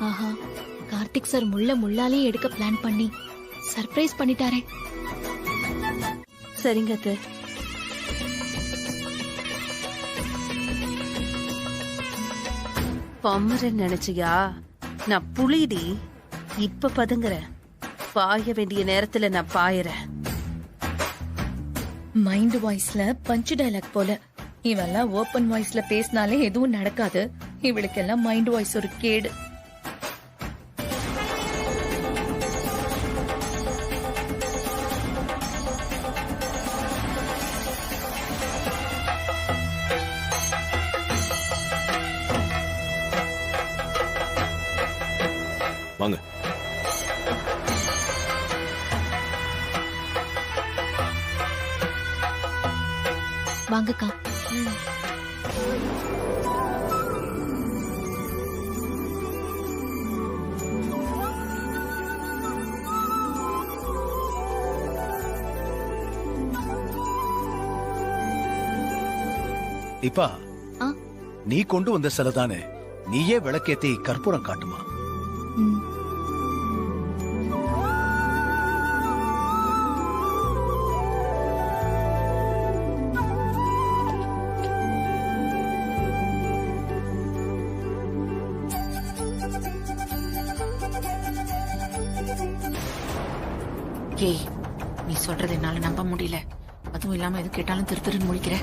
ஆஹா, கார்த்திக் சார் முள்ளாலே எடுக்க பிளான் பண்ணி சர்ப்ரைஸ் பண்ணிட்டாரே. சரிங்க அத்தை. பொம்மரன் நினைச்சியா? நான் புலிடி. இப்ப பதுங்குறேன். பாய வேண்டிய நேரத்துல நான் பாயறேன். மைண்ட் வாய்ஸ்ல பஞ்ச் டயலாக் போல. இவெல்லாம் ஓபன் வாய்ஸ்ல பேசினாலே எதுவும் நடக்காது. இவளுக்கெல்லாம் மைண்ட் வாய்ஸ் ஒரு கேடு. வாங்க. வாங்கக்கா. தீபா, ஆ? நீ கொண்டு வந்த சிலை தானே, நீயே விளக்கேத்தி கற்பூரம் காட்டுமா. ஏய், நீ சொல்றது என்னால நம்ப முடியல. அதுவும் இல்லாம எது கேட்டாலும் திரு திருன்னு முழிக்கிற.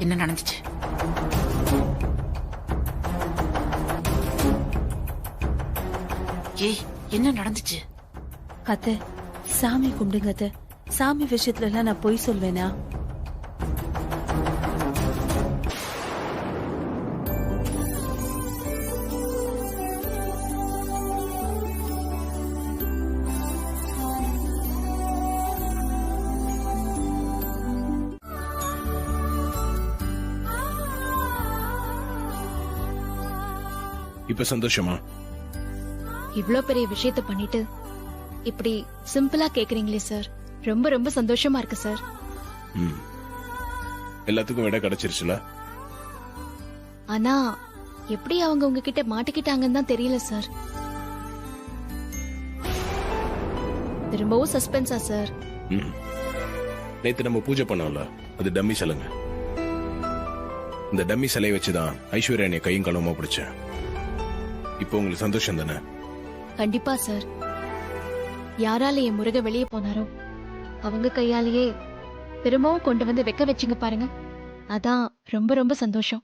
என்ன நடந்துச்சு? ஏய், என்ன நடந்துச்சு? அத்தை, சாமி கும்பிடுங்க அத்தை. சாமி விஷயத்துல எல்லாம் நான் பொய் சொல்வேனா? இப்ப சந்தோஷமா? இவ்ளோ பெரிய விஷயத்த பண்ணிட்டு இப்படி சிம்பிளா கேக்குறீங்களே சார், ரொம்ப ரொம்ப சந்தோஷமா இருக்கு சார். எல்லாத்துக்கும் விட கிடைச்சிருச்சுல. ஆனா எப்படி அவங்க உங்ககிட்ட மாட்டிக்கிட்டாங்கன்னு தான் தெரியல சார். திரும்பவும் சஸ்பென்ஸா சார்? நேத்து நம்ம பூஜை பண்ணோம்ல, அது டம்மி சிலைங்க. இந்த டம்மி சிலையை வச்சுதான் ஐஸ்வர்யா என்னை கையும் களவுமா பிடிச்சேன். இப்போ உங்களுக்கு சந்தோஷம் தானே? கண்டிப்பா சார். யாரால என் முருக வெளியே போனாரோ அவங்க கையாலேயே திரும்பவும் கொண்டு வந்து வைக்க வச்சுங்க பாருங்க. அதான் ரொம்ப ரொம்ப சந்தோஷம்.